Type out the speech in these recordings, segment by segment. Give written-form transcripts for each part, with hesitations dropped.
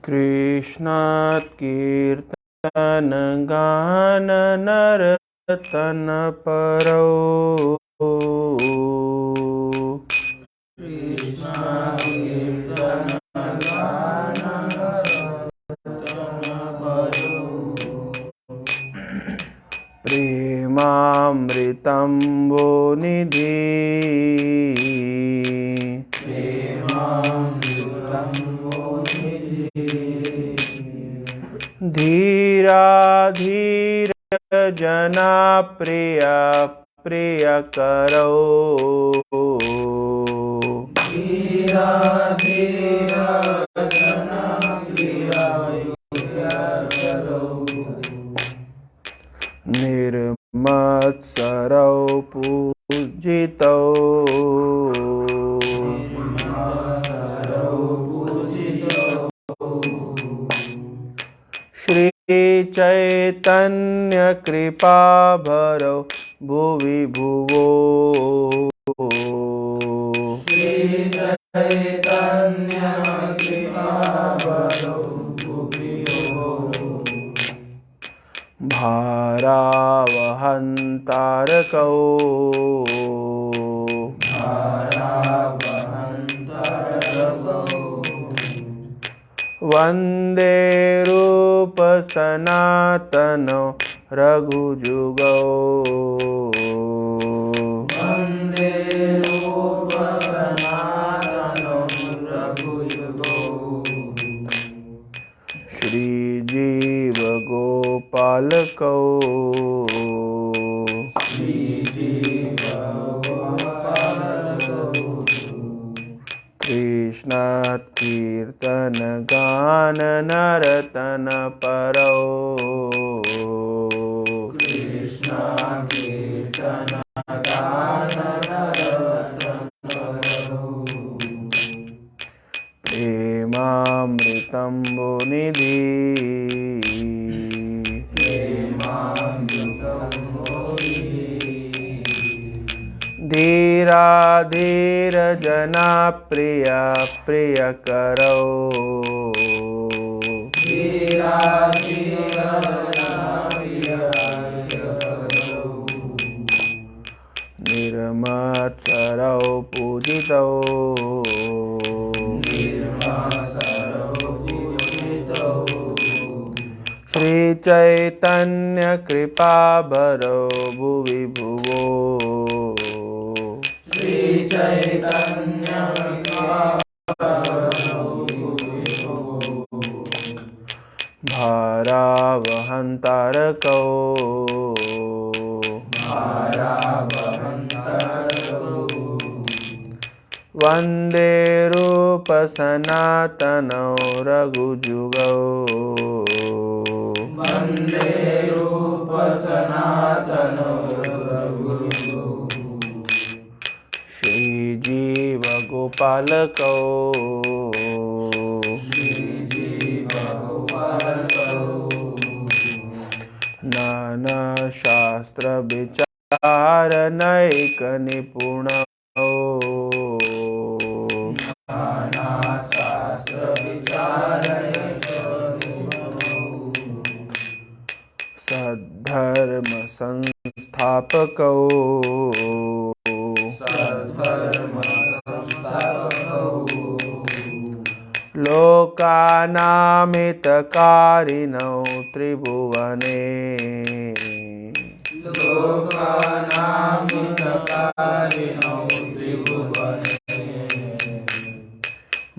कृष्णात् कीर्तन गान नर्तन परौ प्रेमामृतं वो निधि धीरा धीर जना प्रिया प्रिय करो निर्मत्सरौ पूजितौ श्री चैतन्य कृपा भरो भुवि भुवो भारावहन्तारकौ वन्दे रूप सनातनो रघुजुगौ श्रीजीव गोपालकौ कृष्णात् कीर्तन गान नर्तन परौ प्रेमामृतं वो निधि धीरा धीर जना प्रिया प्रिय करो निर्मत्सरौ पूजितौ श्री चैतन्य कृपा भरो भुवि भुवो भारावहन्तारकौ वन्दे रूप सनातनौ रघुजुगौ श्रीजीव गोपालकौ नाना शास्त्र विचार नैक निपुणौ सद्धर्म संस्थापकौ लोकानामितकारिणौ त्रिभुवने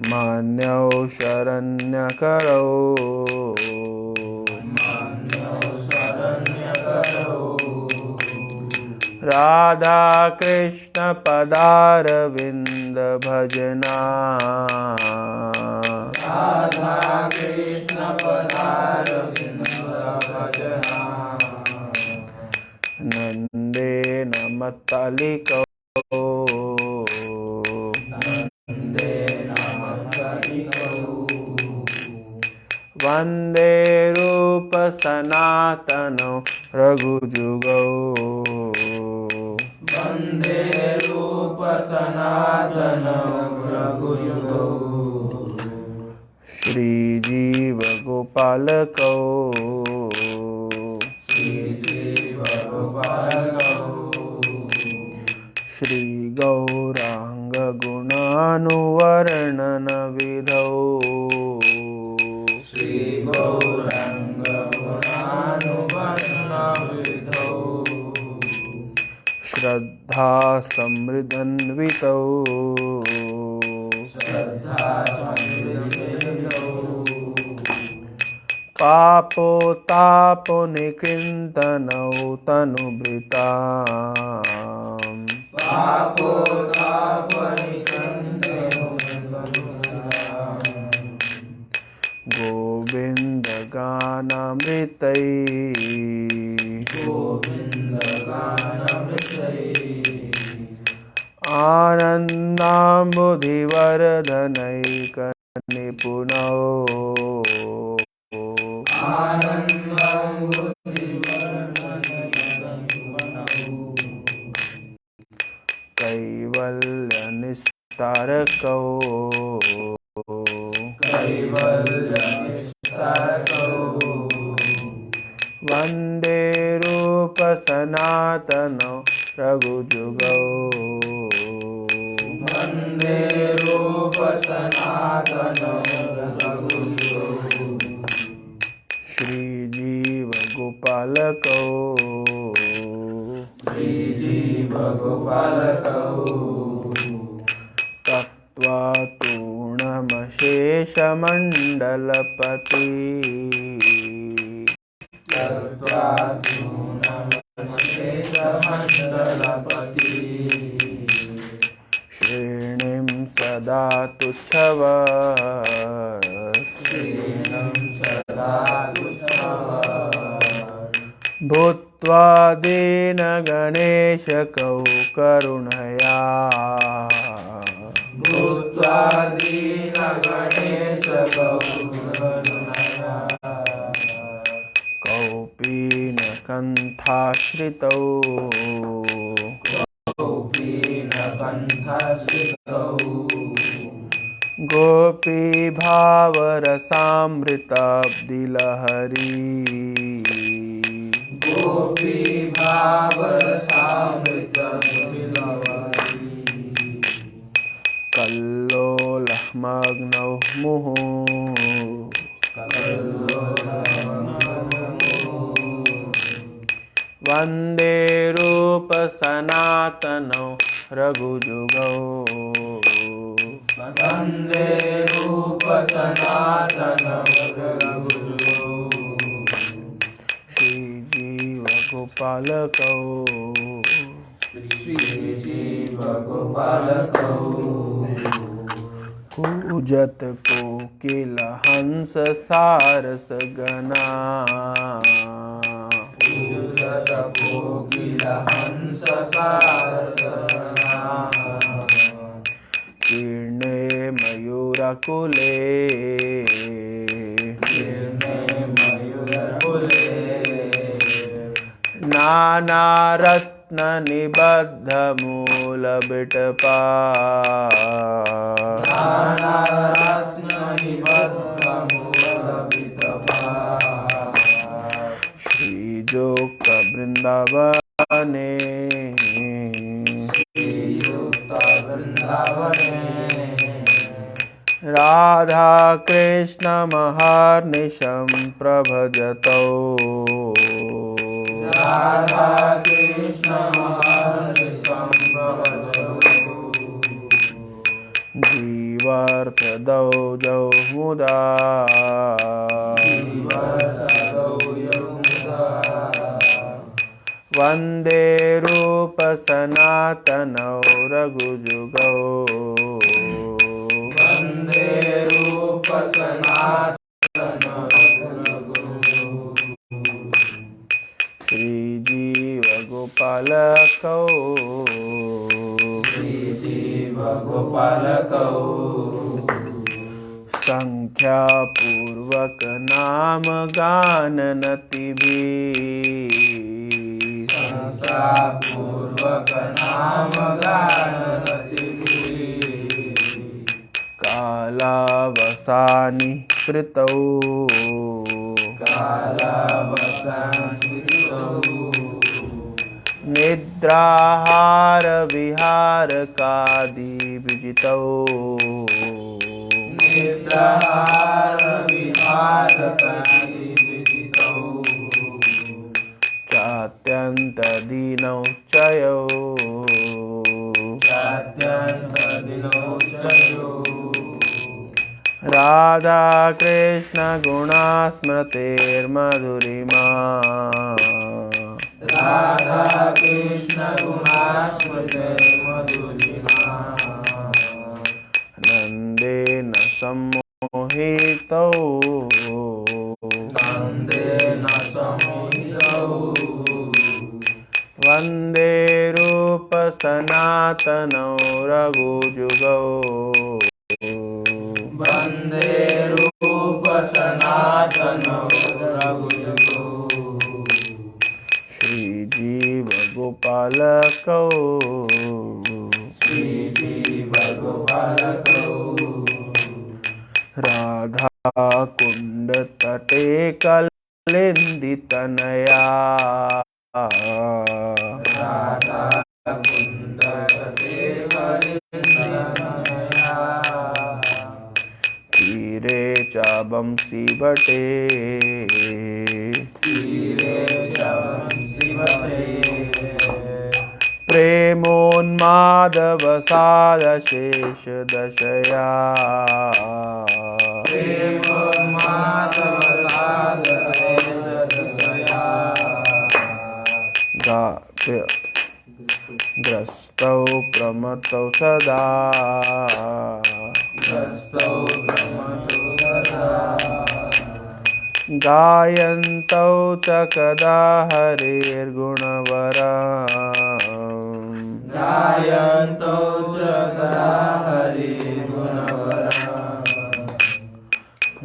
मान्यौ शरण्यकरौ राधा कृष्ण पदारविंद भजना नंदेन मत्तलिकौ वन्दे रूप सनातनो रघुजुगौ वन्दे रूप सनातन रघुयुगौ श्रीजीव गोपालकौ श्रीजीव गोपालकौ श्री गौरांग गुणानुवर्णन विधौ श्री गौरांग गुणानुवर्णन विधौ श्रद्धा समृद्धन्वितौ श्रद्धा समृद्धौ पापोतापनिकृन्तनौ तनुभृताम् गोविन्दगानमृतैः आनन्दाम्बुधिवर्धनैकनिपुणौ कैवल्यनिस्तारकौ वन्दे रूपसनातनौ रघुजुगौ वन्दे रूप सनातन रघुयुगौ श्रीजीव गोपालकौ श्रीजीव गोपालकौ तत्त्वातूर्णमशेषमण्डलपति तत्त्वातूर्णमशेषमण्डलपति श्रेणिं सदा तुच्छव श्रीणं सदा तुच्छव भूत्वा दीनगणेशकौ करुणया भूत्वा दीनगणेशकौ करुणया कौपीनकण्ठाश्रितौ कौपीनकण्ठस्थितौ गोपीभावरसामृताब्धिलहरी गोपीभावरसामृतविलहरी कल्लोलमग्नौ मुहुः वन्दे रूपसनातनौ रघुजुगौ वन्दे रूप सनातन रघुयुगौ श्रीजीव गोपालकौ श्रीजीव गोपालकौ कूजत कोकिल हंस सारस गणा पूजत कोकिल हंस सारसगणा कीर्णे मयूरकुले कीर्णे मयूरकुले नानारत्ननिबद्धमूलबिटपा नानारत्ननिबद्धमूलबिटपा श्रीयुक्तवृन्दावने श्रीयुक्तवृन्दावने राधाकृष्णमहर्निशं प्रभजतौ राधाकृष्ण महर्निशं प्रभजतौ जीवार्थदौ जौ मुदा जीवतदौ यमुदा वन्दे रूपसनातनौ रघुजुगौ वन्दे रूप सनातन रघुयुगौ श्रीजीव गोपालकौ श्रीजीव गोपालकौ संख्यापूर्वक नाम गाननतिभिः प्रशंसा पूर्वक नाम गान रति कालावसानि कृतौ निद्राहार विहार कादि विजितौ निद्राहार विहार कादि विजितौ चात्यन्त दीनौ चयो चात्यन्त दीनौ चयो राधा कृष्ण गुणा स्मृतिर्मधुरिमा राधा कृष्ण गुणा स्मृतिर्मधुरिमा नन्देन सम्मोहितौ नन्देन सम्मोहितौ वन्दे रूप सनातनौ रघुजुगौ वन्दे रूप सनातनौ रघुजुगौ श्रीजीव गोपालकौ श्रीजीव गोपालकौ राधा कुंड तटे कलिंदितनया राधा कुंड तटे कलिंदितनया तीरे चाबंसी बटे तीरे चाबंसी बटे प्रेमोन्मादवसाद शेष दशया प्रेमोन्मादवसाद शेष दशया ग्रस्तौ प्रमतौ सदा ग्रस्तौ प्रमतौ सदा गायन्तौ च कदा हरिर्गुणवरम् गायन्तौ च कदा हरिर्गुणवरम्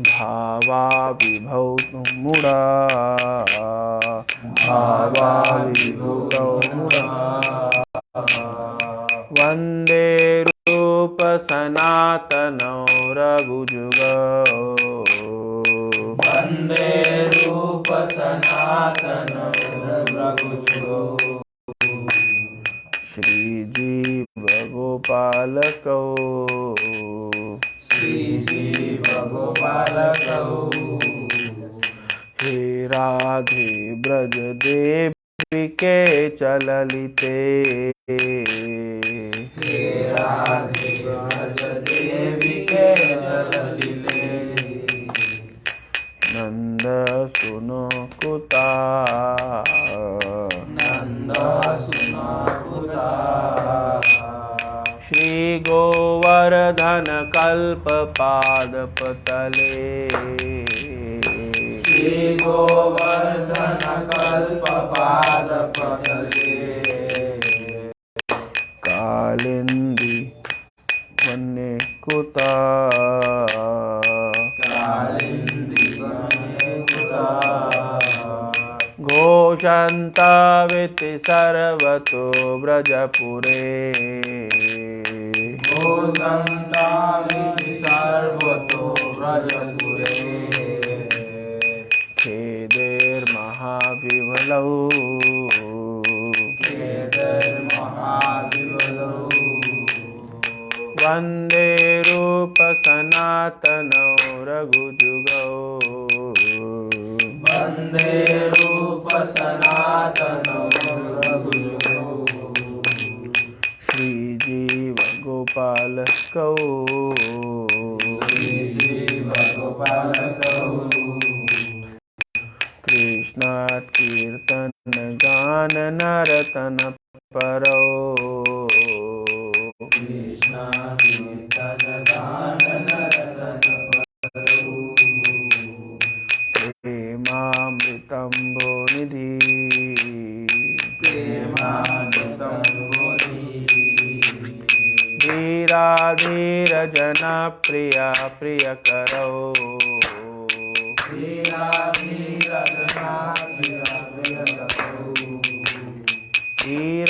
भावा विभौ मुड़ा भावा विभूतौ मुड़ा वन्दे रूप सनातनौ रघुजुगौ वन्दे रूप सनातनौ रघुजुगौ श्रीजीव गोपालकौ श्रीजीव गोपालकौ हे राधे ब्रज देविके चललिते हे राधे ब्रज देविके चललिते नंद सुनो कुता नंद सुनो कुता श्री गोवर्धन कल्प पाद पतले श्री गोवर्धन कल्प पाद पतले कालिंदी वन्य कुता कालिंदी वने कुता घोषन्तविति सर्वतो व्रजपुरे घोषन्ताविति सर्वतो व्रजपुरे खेदेर्महाविवलौ खेदर्महाविवलौ वन्दे रूप सनातनौ रघुजुगौ वन्दे रूप सनातनौ रघुजुगौ श्रीजीव गोपालकौ श्रीजीव गोपालकौ कृष्णात् कीर्तन गान नरतन परौ कृष्ण कीर्तन गान नरतन परौ प्रेमामृतम्भो निधि प्रेमामृतं बोधि धीरा धीर जना प्रिया प्रियकरौ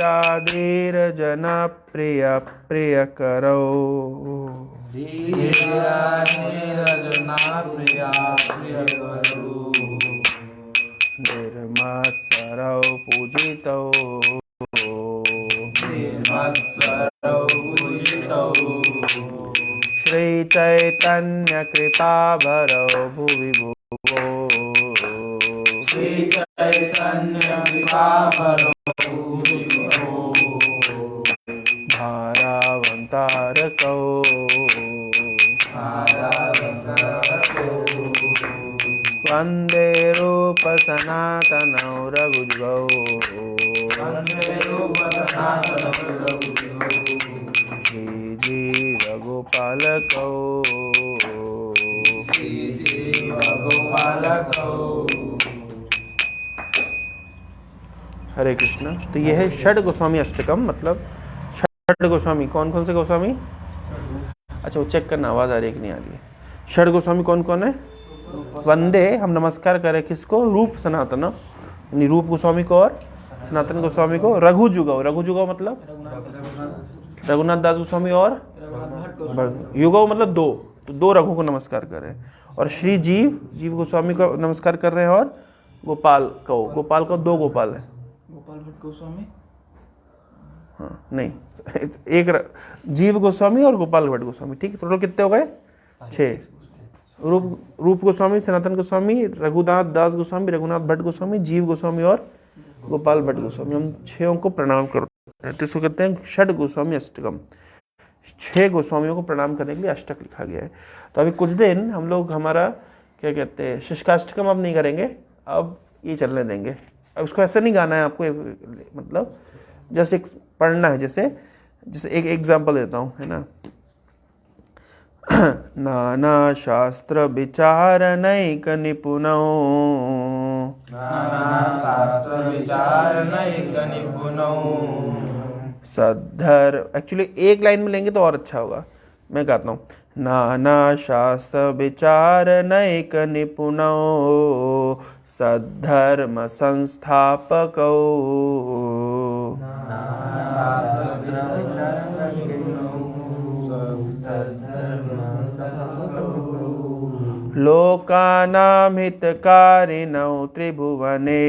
धीराधीर जन प्रिय प्रिय करो निर्मत्सरौ पूजितौ श्री चैतन्य कृपाभरौ भुवि भुवो भारावन्तारकौ वन्दे रूप सनातनौ रघुजुगौ श्रीजीव गोपालकौ हरे कृष्ण। तो यह है षड गोस्वामी अष्टकम। मतलब षड गोस्वामी कौन कौन से गोस्वामी? अच्छा वो चेक करना आवाज़ आ रही है कि नहीं आ रही है। षड गोस्वामी कौन कौन है? वंदे हम नमस्कार करें किसको? रूप सनातन, यानी रूप गोस्वामी को और सनातन गोस्वामी को। रघु जुगव, रघु जुगव मतलब रघुनाथ दास गोस्वामी और युगव मतलब दो, तो दो रघु को नमस्कार करें। और श्री जीव जीव गोस्वामी को नमस्कार कर रहे हैं और गोपाल को, गोपाल को दो गोपाल है, गोपाल भट्ट गोस्वामी। हाँ नहीं, एक जीव गोस्वामी और गोपाल भट्ट गोस्वामी। ठीक है, टोटल कितने हो गए? 6। रूप गोस्वामी, सनातन गोस्वामी, रघुनाथ दास गोस्वामी, रघुनाथ भट्ट गोस्वामी, जीव गोस्वामी और गोपाल भट्ट गोस्वामी। हम 6 को प्रणाम करते हैं, तो इसको कहते हैं षड गोस्वामी अष्टकम। 6 गोस्वामियों को प्रणाम करने के लिए अष्टक लिखा गया है। तो अभी कुछ दिन हम लोग हमारा क्या कहते हैं शुष्काष्टकम अब नहीं करेंगे, अब ये चलने देंगे। अब उसको ऐसे नहीं गाना है आपको, मतलब जैसे पढ़ना है। जैसे एक एग्जाम्पल देता हूँ, है ना। नाना शास्त्र विचार नैक निपुणौ, सद्धर। एक्चुअली एक लाइन में लेंगे तो और अच्छा होगा, मैं गाता हूँ। नाना शास्त्र विचार नैक निपुणौ, सद्धर्म संस्थापकौ। लोकानां हितकारिणौ त्रिभुवने,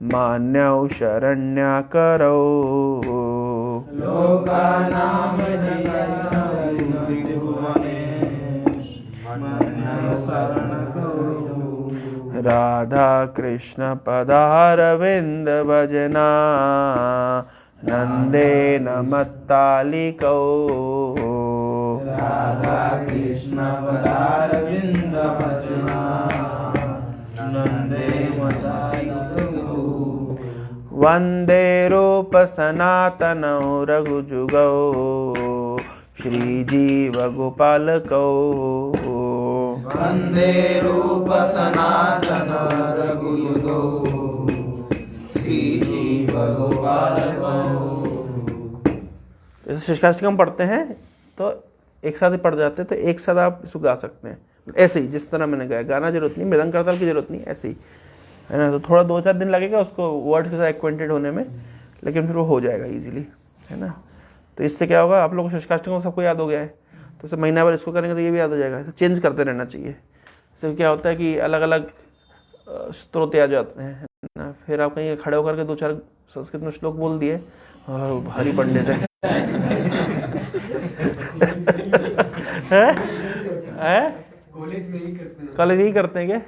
मान्यौ शरण्याकरौ। राधा कृष्ण पदारविंद भजना, नंदेन मत्तालिकौ। राधा कृष्ण पदारविंद भजना, नंदेन मत्तालिकौ। वंदे रूप सनातनौ रघुजुगौ, श्रीजीव गोपालकौ। वंदे रूप सनातन रघुयुगौ, श्रीजीव गोपालकौ। जैसे शुष्काष्टकम पढ़ते हैं तो एक साथ ही पढ़ जाते हैं, तो एक साथ आप इसको गा सकते हैं ऐसे ही, जिस तरह मैंने गाया। गाना जरूरत नहीं, मृदंग करताल की जरूरत नहीं, ऐसे ही, है ना। तो थोड़ा 2-4 दिन लगेगा उसको वर्ड्स के साथ एक्वेंटेड होने में, लेकिन फिर वो हो जाएगा इजीली, है ना। तो इससे क्या होगा, आप लोगों को शुष्काष्टकम सबको याद हो गया है, तो इसे महीना भर इसको करेंगे तो ये भी याद हो जाएगा। इसे चेंज करते रहना चाहिए। इससे क्या होता है कि अलग अलग स्त्रोत याद जाते हैं ना। फिर आप कहीं खड़े होकर के 2-4 संस्कृत में श्लोक बोल दिए और भारी पंडित है, कॉलेज यही करते हैं क्या?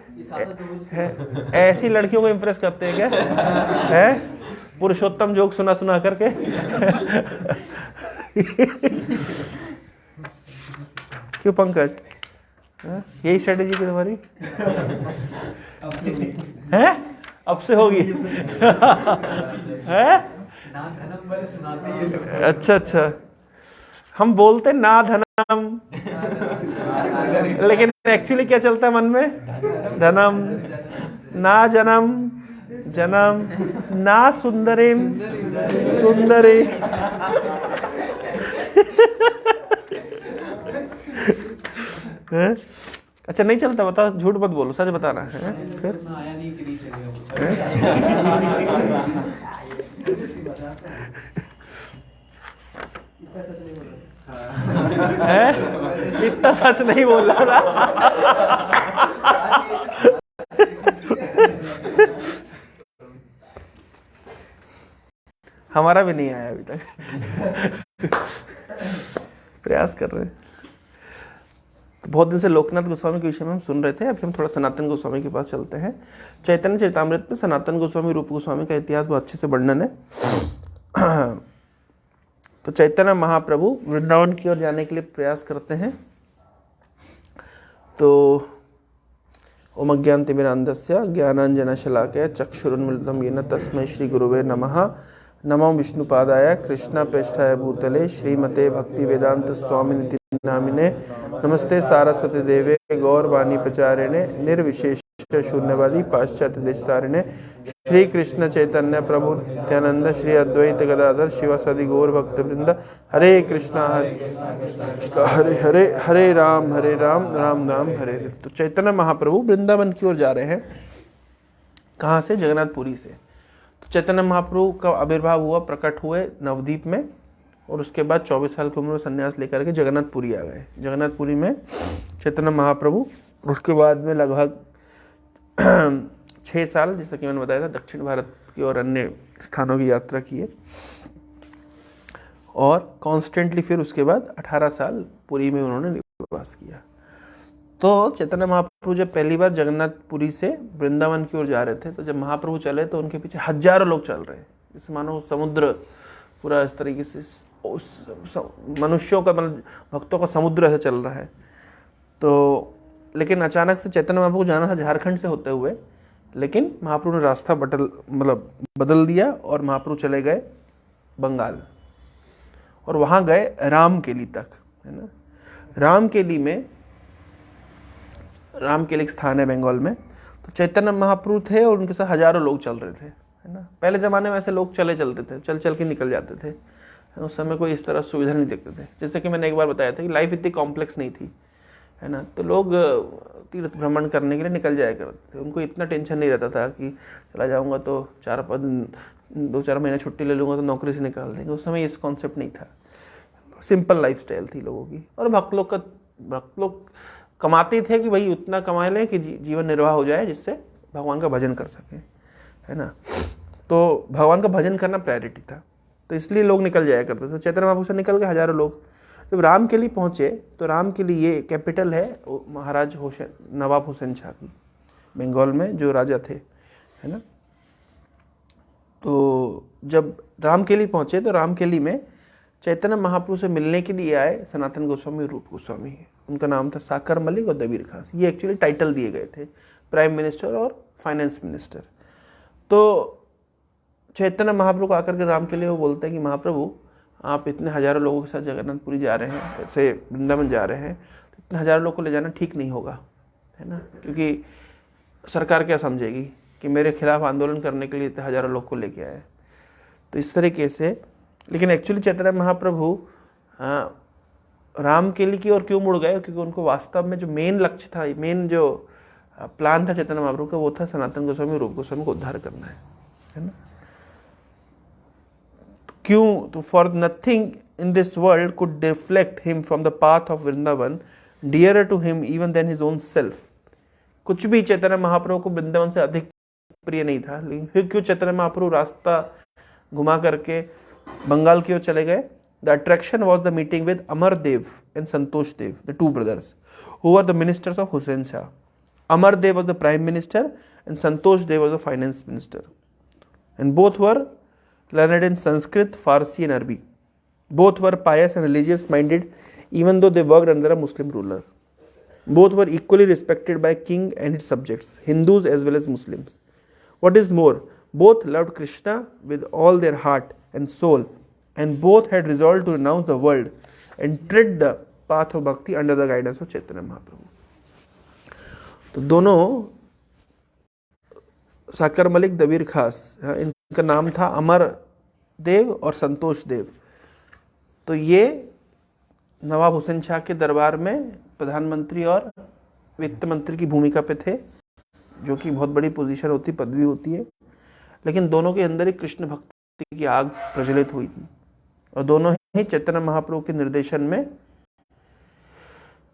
ऐसी लड़कियों को इम्प्रेस करते हैं क्या? है पुरुषोत्तम जोक सुना सुना करके। क्यों पंकज, यही स्ट्रेटेजी की तुम्हारी है? अब से होगी है? अच्छा, हम बोलते ना धनम, लेकिन एक्चुअली क्या चलता है मन में? धनम। ना जन्म जन्म, ना सुंदरीम सुंदरी। अच्छा नहीं चलता, बता, झूठ मत बोलो, सच बताना है। फिर है? इतना सच नहीं बोल रहा था। हमारा भी नहीं आया अभी तक। प्रयास कर रहे हैं। तो बहुत दिन से लोकनाथ गोस्वामी के विषय में हम सुन रहे थे, अभी हम थोड़ा सनातन गोस्वामी के पास चलते हैं। चैतन्य चरितामृत में सनातन गोस्वामी, रूप गोस्वामी का इतिहास बहुत अच्छे से वर्णन है। तो चैतन्य महाप्रभु वृंदावन की ओर जाने के लिए प्रयास करते हैं। तो ओम अज्ञानतिमिरान्धस्य ज्ञानाञ्जनशलाकया चक्षुरुन्मीलितं येन तस्मै श्री गुरुवे नमः। नमो विष्णुपादाय कृष्णप्रेष्ठाय भूतले श्रीमते भक्तिवेदांत स्वामिनिति नामिने। नमस्ते सारस्वती देवे गौरवाणी प्रचारिणे निर्विशेष शून्यवादी पाश्चात्य देशतारिणे। श्री कृष्ण चैतन्य प्रभु नित्यानंद श्री अद्वैत गदाधर शिवासादि गौर भक्तवृंद। हरे कृष्णा हरे हरे हरे राम राम राम हरे हरे। तो चैतन्य महाप्रभु वृंदावन की ओर जा रहे हैं। कहाँ से? जगन्नाथपुरी से। तो चैतन्य महाप्रभु का आविर्भाव हुआ, प्रकट हुए नवद्वीप में, और उसके बाद 24 साल की उम्र में संन्यास लेकर के जगन्नाथपुरी आ गए। जगन्नाथपुरी में चैतन्य महाप्रभु, उसके बाद में लगभग 6 साल, जैसा कि मैंने बताया था, दक्षिण भारत की और अन्य स्थानों की यात्रा की है, और कॉन्स्टेंटली फिर उसके बाद 18 साल पुरी में उन्होंने निवास किया। तो चैतन्य महाप्रभु जब पहली बार जगन्नाथपुरी से वृंदावन की ओर जा रहे थे, तो जब महाप्रभु चले तो उनके पीछे हजारों लोग चल रहे हैं, जैसे मानो समुद्र पूरा इस तरीके से मनुष्यों का, मतलब भक्तों का समुद्र ऐसे चल रहा है। तो लेकिन अचानक से चैतन्य महाप्रभु जाना था झारखंड से होते हुए, लेकिन महाप्रभु ने रास्ता बदल दिया और महाप्रभु चले गए बंगाल, और वहाँ गए रामकेली तक, है ना। रामकेली एक स्थान है बंगाल में। तो चैतन्य महाप्रभु थे और उनके साथ हजारों लोग चल रहे थे, है ना। पहले ज़माने में ऐसे लोग चलते थे, चल के निकल जाते थे। उस समय कोई इस तरह सुविधा नहीं देखते थे। जैसे कि मैंने एक बार बताया था कि लाइफ इतनी कॉम्प्लेक्स नहीं थी, है ना। तो लोग तीर्थ भ्रमण करने के लिए निकल जाया करते थे। उनको इतना टेंशन नहीं रहता था कि चला जाऊंगा तो 2-4 महीने छुट्टी ले लूँगा तो नौकरी से निकाल देंगे। उस समय इस कॉन्सेप्ट नहीं था। सिंपल लाइफस्टाइल थी लोगों की। और भक्त लोग कमाते थे कि भाई उतना कमा लें कि जीवन निर्वाह हो जाए, जिससे भगवान का भजन कर सकें, है ना। तो भगवान का भजन करना प्रायोरिटी था, तो इसलिए लोग निकल जाया करते थे। तो चैतन्य महाप्रभु से निकल गए हजारों लोग। जब रामकेली पहुँचे तो रामकेली ये कैपिटल है महाराज नवाब हुसैन शाह की, बंगाल में जो राजा थे, है ना। तो जब रामकेली पहुँचे तो रामकेली में चैतन्य महाप्रभु से मिलने के लिए आए सनातन गोस्वामी, रूप गोस्वामी। उनका नाम था साकर मलिक और दबीर खास। ये एक्चुअली टाइटल दिए गए थे, प्राइम मिनिस्टर और फाइनेंस मिनिस्टर। तो चैतन्य महाप्रभु को आकर के रामकेली वो बोलते हैं कि महाप्रभु, आप इतने हजारों लोगों के साथ जगन्नाथपुरी जा रहे हैं, ऐसे वृंदावन जा रहे हैं, तो इतने हजारों लोग को ले जाना ठीक नहीं होगा, है ना। क्योंकि सरकार क्या समझेगी कि मेरे खिलाफ आंदोलन करने के लिए इतने हजारों लोग को लेके आए। तो इस तरीके से, लेकिन एक्चुअली चैतन्य महाप्रभु रामकेली की ओर क्यों मुड़ गए? क्योंकि उनको वास्तव में जो मेन लक्ष्य था, मेन जो प्लान था चैतन्य महाप्रभु का, वो था सनातन गोस्वामी, रूप गोस्वामी को उद्धार करना है ना। क्यों? तो for nothing in this world could deflect him from the path of Vrindavan dearer to him even then his own self. कुछ भी चैतन्य महाप्रभु को वृंदावन से अधिक प्रिय नहीं था। लेकिन फिर क्यों चैतन्य महाप्रभु रास्ता घुमा करके बंगाल की ओर चले गए? The attraction was the meeting with Amardev and Santosh Dev, the 2 brothers who were the ministers of Hussain Shah. Amardev was the prime minister and Santosh Dev was the finance minister, and both were learned in Sanskrit, Farsi and Arabic. Both were pious and religious minded, even though they worked under a Muslim ruler. Both were equally respected by king and his subjects, Hindus as well as Muslims. What is more, both loved Krishna with all their heart and soul, and both had resolved to renounce the world and tread the path of bhakti under the guidance of Chaitanya Mahaprabhu. तो दोनों साकर मलिक, दबीर खास, इनका नाम था अमर देव और संतोष देव। तो ये नवाब हुसैन शाह के दरबार में प्रधानमंत्री और वित्त मंत्री की भूमिका पे थे, जो कि बहुत बड़ी पोजीशन होती, पदवी होती है। लेकिन दोनों के अंदर एक कृष्ण भक्ति भक्ति की आग प्रज्वलित हुई थी, और दोनों ही चैतन्य महाप्रभु के निर्देशन में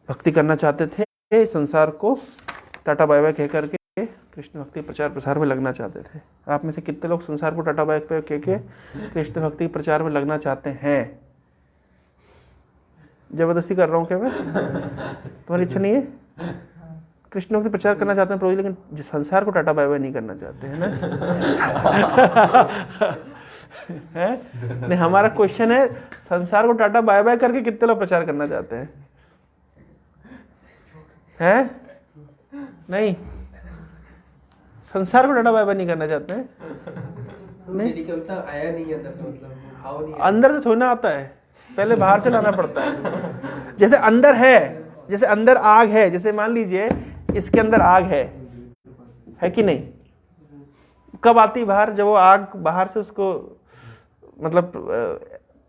भक्ति करना चाहते थे, संसार को टाटा बाय बाय कह करके कृष्ण भक्ति प्रचार प्रसार में लगना चाहते थे। आप में से कितने लोग संसार को टाटा बाय बाय कह के कृष्ण भक्ति प्रचार में लगना चाहते हैं? जबरदस्ती कर रहा हूँ क्या मैं? तुम्हारी इच्छा नहीं है? कृष्ण भक्ति प्रचार करना चाहते हैं प्रभु जी, लेकिन जो संसार को टाटा बाय बाय नहीं करना चाहते हैं ना। है नहीं, हमारा क्वेश्चन है संसार को टाटा बाय बाय करके कितने लोग प्रचार करना चाहते हैं? नहीं, संसार को टाटा बाय बाय नहीं करना चाहते हैं। नहीं, आया नहीं है मतलब अंदर से थोड़ी ना आता है, पहले बाहर से लाना पड़ता है। जैसे अंदर है, जैसे अंदर आग है, जैसे मान लीजिए इसके अंदर आग है कि नहीं? कब आती बाहर? जब वो आग बाहर से उसको मतलब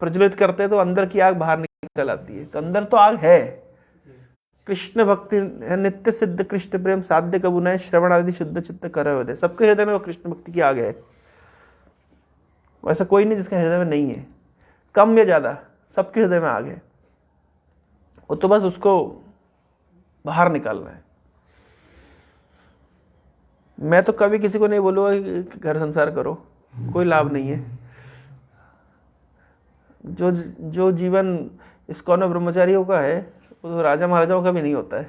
प्रज्वलित करते हैं तो अंदर की आग बाहर निकल आती है, तो अंदर तो आग है। कृष्ण भक्ति नित्य सिद्ध कृष्ण प्रेम साध्य कबू नय, श्रवण आदि शुद्ध चित्त कर हृदय। सबके हृदय में वो कृष्ण भक्ति की आग है, वैसा कोई नहीं जिसके हृदय में नहीं है, कम या ज्यादा सबके हृदय में आग है। वो तो बस उसको बाहर निकालना है। मैं तो कभी किसी को नहीं बोलूँगा कि घर संसार करो, कोई लाभ नहीं है। जो जीवन इस्कॉन में ब्रह्मचारियों का है वो तो राजा महाराजाओं का भी नहीं होता है।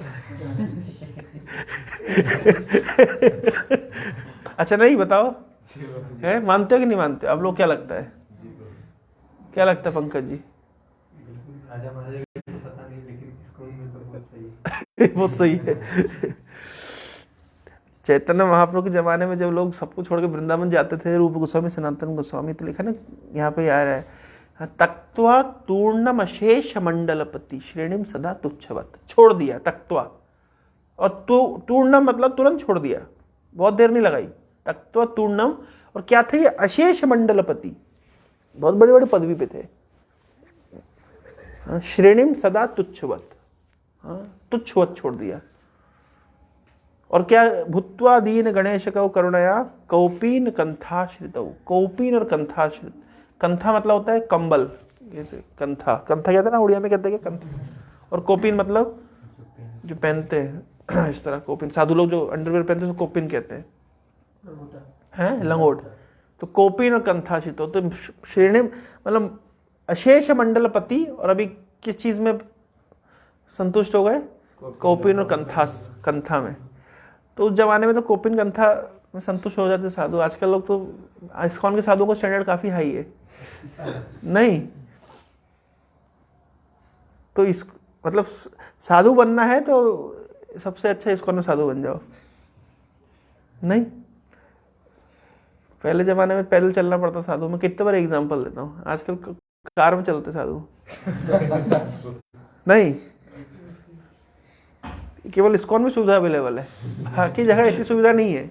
अच्छा नहीं, बताओ है, मानते हो कि नहीं मानते? आप लोग क्या लगता है, क्या लगता है पंकज जी? राजा महाराजा तो पता नहीं, लेकिन इस्कॉन में तो बहुत सही है। बहुत सही है। चैतन्य महाप्रभु के जमाने में जब लोग सबको छोड़ के वृंदावन जाते थे, रूप गोस्वामी सनातन गोस्वामी, तो लिखा ना यहाँ पे आ रहा है, तक्त्वा तूर्णम अशेष मंडलपति श्रेणीम सदा तुच्छवत। छोड़ दिया तक्त्वा, और तूर्णम मतलब तुरंत छोड़ दिया, बहुत देर नहीं लगाई। तक्त्वा तूर्णम, और क्या थे ये? अशेष मंडलपति, बहुत बड़े बड़े पदवी पे थे। श्रेणीम सदा तुच्छवत, तुच्छवत छोड़ दिया। और क्या? भूत्वा दीन गणेश कौ करुणया कौपीन कंथाश्रित। कौपीन और कंथाश्रित, कंथा मतलब होता है कंबल, जैसे कंथा, कंथा कहते हैं ना उड़िया में, कहते हैं कंथा। और कोपिन मतलब जो पहनते हैं इस तरह, कोपिन। साधु लोग जो अंडरवेयर पहनते हैं तो कोपिन कहते हैं, लंगोट। तो कोपिन और कंथाश्रित, तो श्रेणी मतलब अशेष मंडलपति। और अभी किस चीज में संतुष्ट हो गए? कोपिन और कंथा में। तो उस जमाने में तो कोपिन कंथा में संतुष्ट हो जाते साधु। आजकल लोग तो, इस्कॉन के साधुओं का स्टैंडर्ड काफी हाई है, नहीं? तो इस मतलब साधु बनना है तो सबसे अच्छा इस्कॉन में साधु बन जाओ, नहीं? पहले जमाने में पैदल चलना पड़ता साधु में। कितने बार एग्जांपल देता हूँ, आजकल कार में चलते साधु। नहीं, केवल इस्कॉन में सुविधा अवेलेबल है, बाकी जगह इतनी सुविधा नहीं है।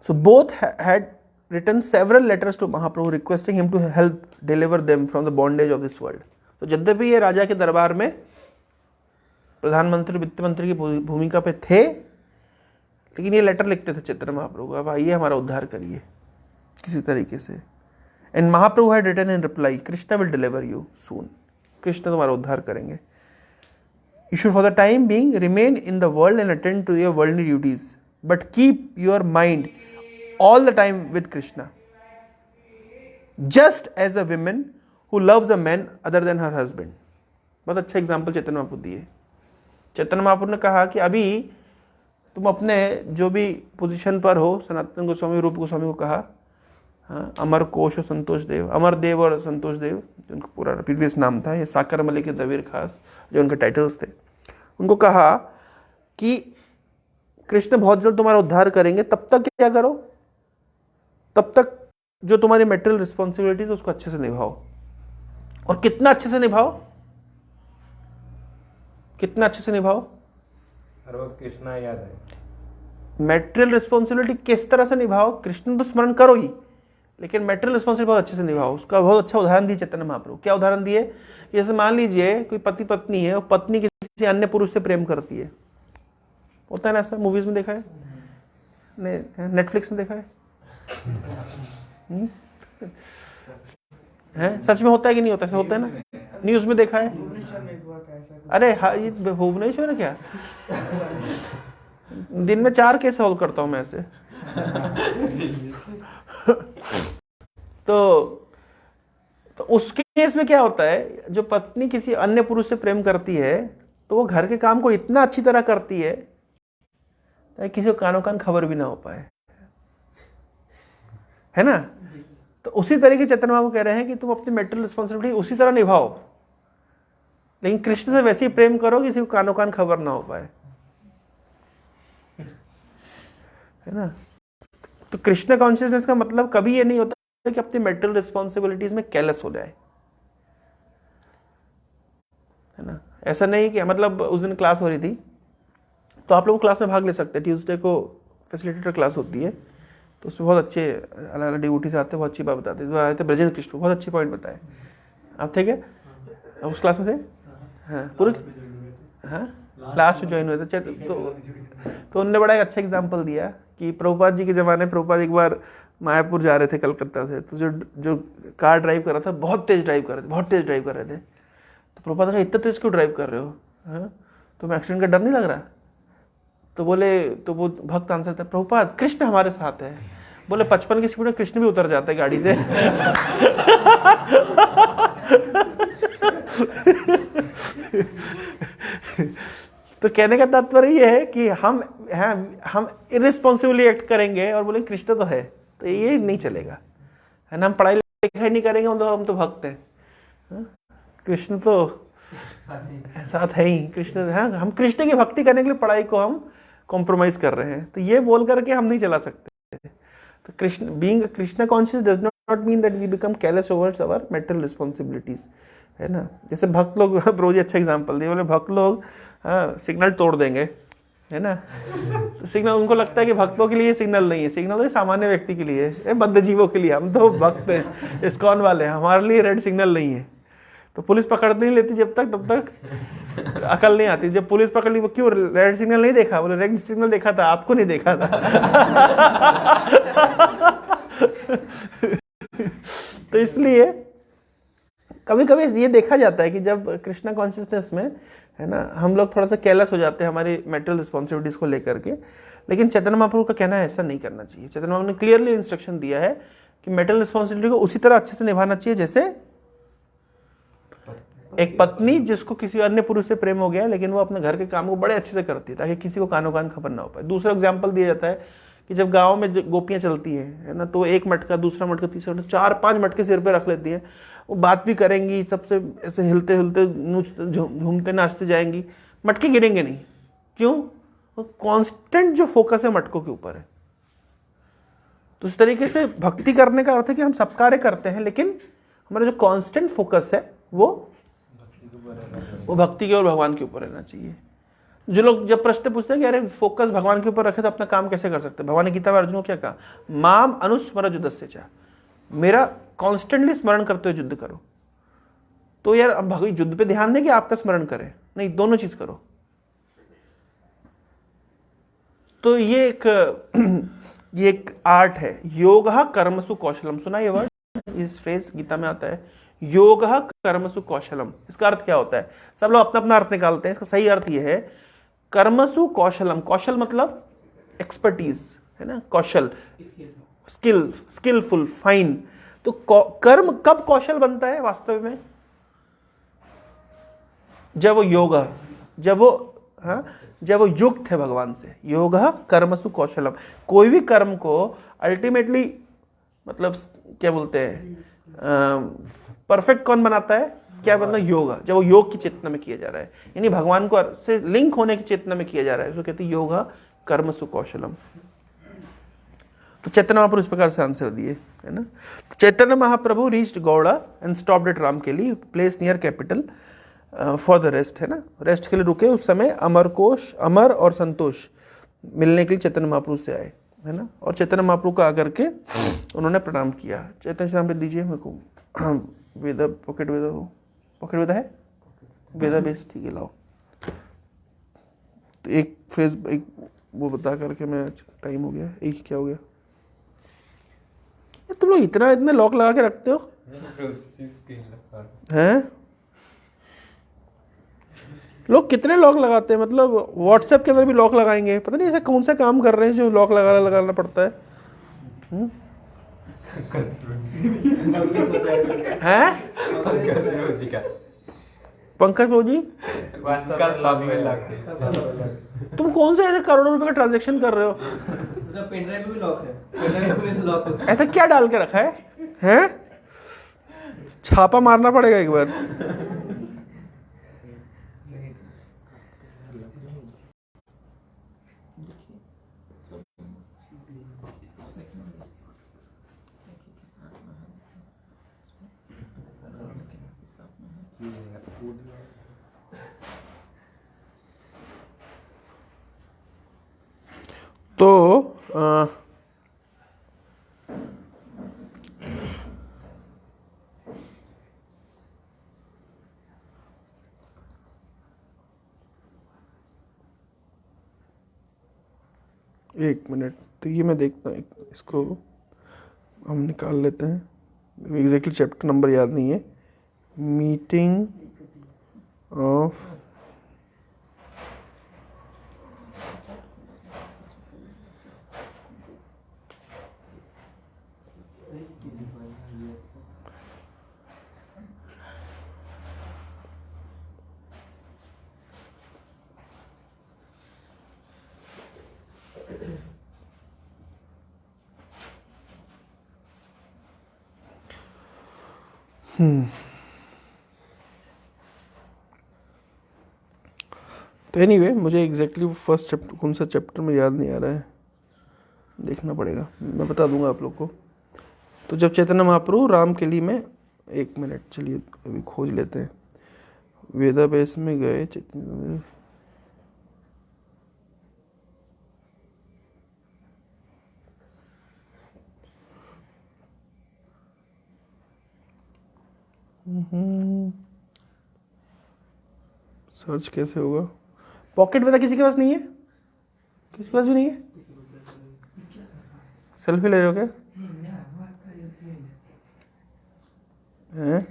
So both had written several letters to Mahaprabhu requesting him to help deliver them from the bondage of this world. तो यद्यपि ये राजा के दरबार में प्रधानमंत्री वित्त मंत्री की भूमिका पे थे, लेकिन ये लेटर लिखते थे चैतन्य महाप्रभु को, अब आइए हमारा उद्धार करिए किसी तरीके से। And Mahaprabhu had written in reply, Krishna will deliver you soon. Krishna तुम्हारा उद्धार करेंगे। You should for the time being remain in the world and attend to your worldly duties, but keep your mind all the time with Krishna, just as a woman who loves a man other than her husband. बहुत अच्छा example Chaitanya Mahaprabhu दिए। चैतन्य महाप्रभु ने कहा कि अभी तुम अपने जो भी पोजीशन पर हो, सनातन गोस्वामी रूप गोस्वामी को कहा, अमर कोश और संतोष देव, अमर देव और संतोष देव जो उनका पूरा प्रीवियस नाम था, ये साकर मलिक के दबीर खास जो उनके टाइटल्स थे, उनको कहा कि कृष्ण बहुत जल्द तुम्हारा उद्धार करेंगे, तब तक क्या करो? तब तक जो तुम्हारी मेटेरियल रिस्पॉन्सिबिलिटीज उसको अच्छे से निभाओ। और कितना अच्छे से निभाओ? कितना अच्छे से निभाओ? हर वक्त कृष्णा याद है। मेटेरियल रिस्पॉन्सिबिलिटी किस तरह से निभाओ? कृष्ण तो स्मरण करो ही, लेकिन मेटेरियल रिस्पॉन्सिबिलिटी बहुत अच्छे से निभाओ। उसका बहुत अच्छा उदाहरण दिए चैतन्य महाप्रभु। क्या उदाहरण दिए? जैसे मान लीजिए कोई पति पत्नी है और पत्नी किसी अन्य पुरुष से प्रेम करती है, होता है ना ऐसा, मूवीज में देखा है। नेटफ्लिक्स में देखा है? हैं? सच में होता है कि नहीं होता? ऐसा होता है ना, न्यूज में देखा है? अरे हाँ, ये भुवनेश्वर है क्या? दिन में 4 केस सॉल्व करता हूँ मैं ऐसे। तो उस केस में क्या होता है, जो पत्नी किसी अन्य पुरुष से प्रेम करती है तो वो घर के काम को इतना अच्छी तरह करती है ताकि किसी को कानो कान खबर भी ना हो पाए, है ना? तो उसी तरीके चैतन्य महाप्रभु कह रहे हैं कि तुम अपनी मेटरल रिस्पॉन्सिबिलिटी उसी तरह निभाओ, लेकिन कृष्ण से वैसे ही प्रेम करो किसी को कानो कान खबर ना हो पाए, है ना? तो कृष्ण कॉन्शियसनेस का मतलब कभी ये नहीं होता कि अपनी मेटरल रिस्पॉन्सिबिलिटीज में केयरलेस हो जाए, है ना? ऐसा नहीं कि मतलब उस दिन क्लास हो रही थी तो आप लोग क्लास में भाग ले सकते हैं। ट्यूसडे को फैसिलिटेटर क्लास होती है, तो उसमें बहुत अच्छे अलग अलग डिवोटी से आते हैं, बहुत अच्छी बात बताते हैं। आए थे ब्रजेंद्र कृष्ण, बहुत अच्छी पॉइंट बताए। आप थे क्या उस क्लास में? थे? हाँ पूरे, हाँ लास्ट में ज्वाइन हुए थे। तो उन्होंने बड़ा एक अच्छा एग्जाम्पल दिया कि प्रभुपाद जी के ज़माने, प्रभुपाद एक बार मायापुर जा रहे थे कलकत्ता से, तो जो कार ड्राइव कर रहा था बहुत तेज़ ड्राइव कर रहे थे, बहुत तेज़ ड्राइव कर रहे थे। तो प्रभुपाद ने कहा इतना तेज़ क्यों ड्राइव कर रहे हो, हाँ तुम्हें एक्सीडेंट का डर नहीं लग रहा? तो बोले, तो वो भक्त आंसर था, प्रभुपाद कृष्ण हमारे साथ है। बोले 55 की स्पीड में कृष्ण भी उतर जाता है गाड़ी से। तो कहने का तात्पर्य ये है कि हम इररिस्पॉन्सिबली एक्ट करेंगे और बोलेंगे कृष्ण तो है, तो ये नहीं चलेगा, है ना? हम पढ़ाई लिखाई नहीं करेंगे, हम तो भक्त हैं, कृष्ण तो साथ है ही, कृष्ण, हाँ हम कृष्ण की भक्ति करने के लिए पढ़ाई को हम कॉम्प्रोमाइज कर रहे हैं, तो ये बोल करके हम नहीं चला सकते। तो Krishna, being Krishna conscious does not mean that we become careless towards our material responsibilities, है ना? जैसे भक्त लोग, ब्रो जी अच्छा एग्जाम्पल दिए, बोले भक्त लोग सिग्नल तोड़ देंगे, है ना? तो सिग्नल, उनको लगता है कि भक्तों के लिए सिग्नल नहीं है, सिग्नल तो सामान्य व्यक्ति के लिए है, बद्ध जीवों के लिए। हम तो भक्त हैं, इस्कॉन वाले, हमारे लिए रेड सिग्नल नहीं है। तो पुलिस पकड़ नहीं लेती जब तक, तब तक अकल नहीं आती। जब पुलिस पकड़ ली, वो क्यों रेड सिग्नल नहीं देखा? बोले रेड सिग्नल देखा था, आपको नहीं देखा था। तो इसलिए कभी कभी ये देखा जाता है कि जब कृष्णा कॉन्शियसनेस में, है ना, हम लोग थोड़ा सा केयरलेस हो जाते हैं हमारी मेटरल रिस्पॉन्सिबिलिटीज को लेकर के, लेकिन चैतन्य महाप्रभु का कहना है ऐसा नहीं करना चाहिए। चैतन्य महाप्रभु ने क्लियरली इंस्ट्रक्शन दिया है कि मेटरल रिस्पॉन्सिबिलिटी को उसी तरह अच्छे से निभाना चाहिए जैसे एक पत्नी जिसको किसी अन्य पुरुष से प्रेम हो गया, लेकिन वो अपने घर के काम को बड़े अच्छे से करती है ताकि किसी को कानो कान खबर ना हो पाए। दूसरा एग्जाम्पल दिया जाता है कि जब गांव में गोपियां चलती हैं, है ना, तो एक मटका, दूसरा मटका, तीसरा मटका, 4-5 मटके सिर पे रख लेती हैं। वो बात भी करेंगी, सबसे ऐसे हिलते हिलते झूमते नाचते जाएंगी, मटके गिरेंगे नहीं। क्यों? वो कॉन्स्टेंट जो फोकस है मटकों के ऊपर है। तो इस तरीके से भक्ति करने का अर्थ है कि हम सब कार्य करते हैं, लेकिन हमारा जो कॉन्स्टेंट फोकस है वो भक्ति के और भगवान के ऊपर रहना चाहिए। जो लोग जब प्रश्न पूछते हैं कि अरे फोकस भगवान के ऊपर रखे तो अपना काम कैसे कर सकते हैं, भगवान ने गीता में अर्जुन को क्या कहा? माम अनुस्मर युद्धस्य च, मेरा कॉन्स्टेंटली स्मरण करते हुए युद्ध करो। तो यार अब भगवान युद्ध पे ध्यान दें कि आपका स्मरण करें? नहीं, दोनों चीज करो। तो ये एक आर्ट है, योगः कर्मसु कौशलम। सुना ये वर्ड, इस फ्रेज गीता में आता है, योगः कर्मसु कौशलम। इसका अर्थ क्या होता है? सब लोग अपना अपना अर्थ निकालते हैं। इसका सही अर्थ ये है, कर्मसु कौशलम। कौशल मतलब एक्सपर्टीज, है ना, कौशल, स्किल, स्किलफुल, फाइन। तो कर्म कब कौशल बनता है वास्तव में? जब वो योगा, जब वो युक्त है भगवान से। योगः कर्मसु कौशलम। कोई भी कर्म को अल्टीमेटली, मतलब क्या बोलते हैं, परफेक्ट कौन बनाता है? क्या मतलब? योगा। जब वो योग की चेतना में किया जा रहा है, यानी भगवान को से लिंक होने की चेतना में किया जा रहा है, उसको कहते हैं योगा कर्मसु कौशलम। तो चैतन्य महाप्रभु इस प्रकार से आंसर दिए, है ना। तो Chaitanya Mahaprabhu reached Gauda and stopped at Ramkeli, place near capital for the rest, है ना, रेस्ट के लिए रुके। उस समय अमर और संतोष मिलने के लिए चैतन्य महाप्रभु से आए, है ना, और चैतन्य महाप्रभु को आकर के उन्होंने प्रणाम किया। चैतन्य श्री दीजिए मेरे को वेदा, पॉकेट वेदा हो, पॉकेट वेदा है, वेदा बेस, ठीक है, लाओ। तो एक फ्रेज, एक वो बता करके मैं टाइम हो गया एक क्या हो गया तुम लोग इतना इतने लॉक लगा के रखते हो हैं लोग कितने लॉक लगाते हैं मतलब व्हाट्सएप के अंदर भी लॉक लगाएंगे पता नहीं ऐसे कौन सा काम कर रहे हैं जो लॉक लगाना पड़ता है हैं पंकज फौजी तुम कौन से ऐसे करोड़ों रुपए का ट्रांजैक्शन कर रहे हो पेन ड्राइव में भी लॉक है पेन ड्राइव खोले तो लॉक होता है ऐसा क्या डाल के रखा है हैं छापा मारना पड़ेगा एक बार तो एक मिनट तो ये मैं देखता हूँ इसको हम निकाल लेते हैं एग्जैक्टली चैप्टर नंबर याद नहीं है मीटिंग ऑफ तो एनीवे मुझे एग्जैक्टली फर्स्ट चैप्टर कौन सा चैप्टर में याद नहीं आ रहा है देखना पड़ेगा मैं बता दूंगा आप लोग को तो जब चैतन्य महाप्रभु राम के लिए में एक मिनट चलिए अभी खोज लेते हैं वेदाभ्यास में गए चैतन्य सर्च कैसे होगा पॉकेट वेदा किसी के पास नहीं है किसी के पास भी नहीं है सेल्फी ले रहे हो क्या हैं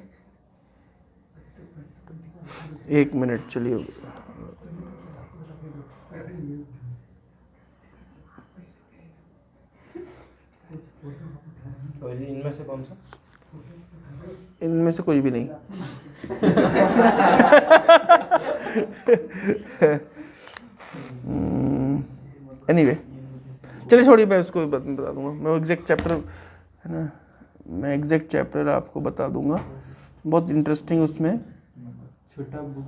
एक मिनट चलिए इनमें से कौन सा इनमें से कोई भी नहीं एनीवे चलिए छोड़िए मैं उसको बता दूंगा मैं एग्जैक्ट चैप्टर है ना मैं एग्जैक्ट चैप्टर आपको बता दूंगा बहुत इंटरेस्टिंग उसमें छोटा बुक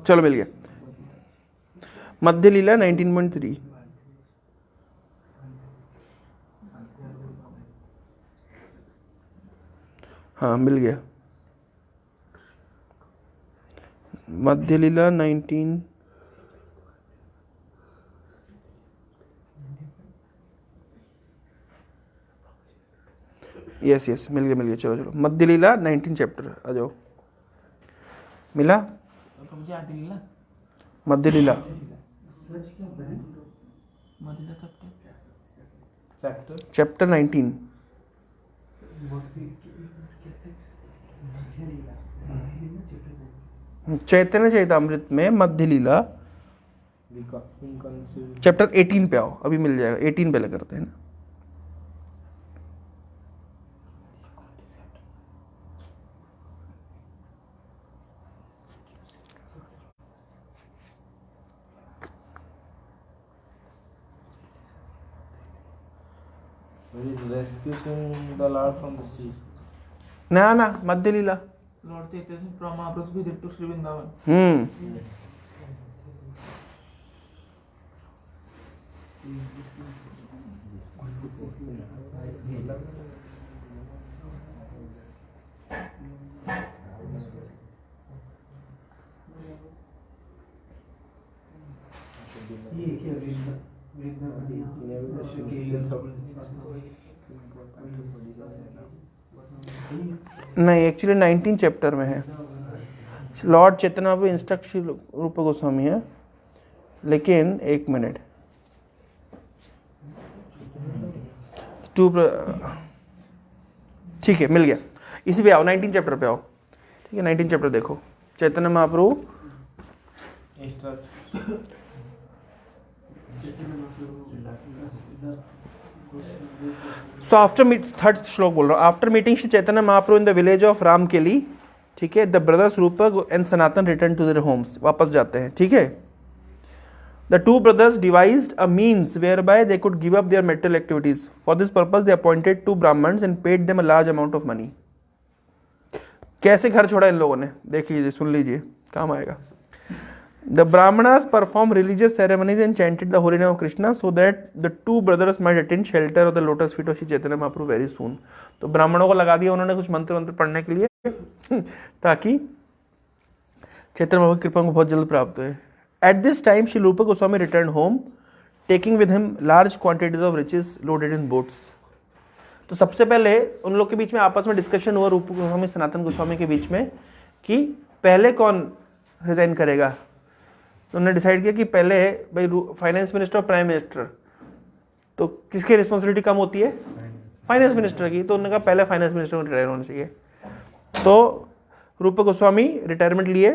चलो मिल गया मध्य लीला 19.3 हाँ मिल गया मध्य लीला 19 यस मिल गया चलो मध्य लीला 19 चैप्टर आ जाओ मिला मध्य लीला चैप्टर 19 चैतन्य चैतामृत में मध्य लीला चैप्टर 18 पे आओ अभी मिल जाएगा 18 पहले करते हैं ना Rescuing the Lord from the sea. ना मध्य लीला Lord Chaitanya from Mahaprabhu's visit to Sri Vrindavan. नहीं एक्चुअली 19 चैप्टर में है लॉर्ड चैतन्य इंस्ट्रक्ट रूप गोस्वामी है लेकिन एक मिनट, ठीक है मिल गया। इसी पे आओ, 19 चैप्टर पे आओ, ठीक है 19 चैप्टर देखो, Chaitanya Mahaprabhu so after meet, third श्लोक बोल रहा हूँ, after meeting Shri Chaitanya Mahaprabhu in the village of Ramkeli, ठीक है, the brothers Rupak and Sanatana return to their homes, वापस जाते हैं, ठीक है। The two brothers devised a means whereby they could give up their material activities, for this purpose they appointed 2 brahmans and paid them a large amount of money. कैसे घर छोड़ा इन लोगों ने, देख लीजिए, सुन लीजिए, काम आएगा। The Brahmanas performed religious ceremonies and chanted the holy name of Krishna so that the two brothers might attain shelter of the lotus feet of Shri Chaitanya Mahaprabhu very soon. तो ब्राह्मणों को लगा दिया उन्होंने कुछ मंत्र पढ़ने के लिए ताकि चैतन्य महाप्रभु की कृपा को बहुत जल्द प्राप्त हुए। At this time, Shri Rupa Goswami returned home, taking with him large quantities of riches loaded in boats. तो सबसे पहले उन लोग के बीच में आपस में डिस्कशन हुआ, रूप गोस्वामी सनातन गोस्वामी के बीच में, कि पहले कौन रिजाइन करेगा। तो उन्होंने डिसाइड किया कि पहले भाई फाइनेंस मिनिस्टर और प्राइम मिनिस्टर, तो किसकी रिस्पॉन्सिबिलिटी कम होती है, फाइनेंस मिनिस्टर की, तो उन्होंने कहा पहले फाइनेंस मिनिस्टर को रिटायर होना चाहिए। तो रूप गोस्वामी रिटायरमेंट लिए,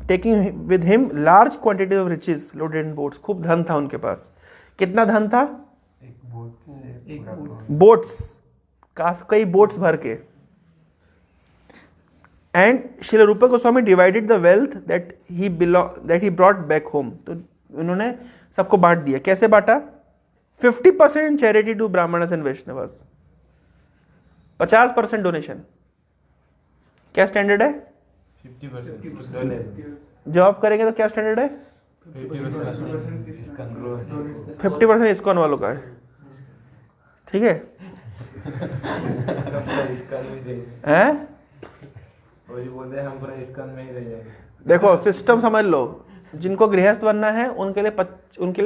taking with him large quantity of riches loaded in boats, खूब धन था उनके पास। कितना धन था, बोट्स, काफी कई बोट्स भर के। And Shri Rupa Goswami divided the wealth that he brought back home, तो उन्होंने सबको बांट दिया। कैसे बांटा, 50% charity to Brahmanas and Vaishnavas, 50% donation. क्या स्टैंडर्ड है, 50% जॉब करेंगे तो क्या स्टैंडर्ड है, 50% इस्कॉन वालों का है, ठीक है। हैं बोलते हैं हम पूरा इस्कॉन में ही रह जाएंगे। देखो सिस्टम समझ लो, जिनको गृहस्थ बनना है उनके लिए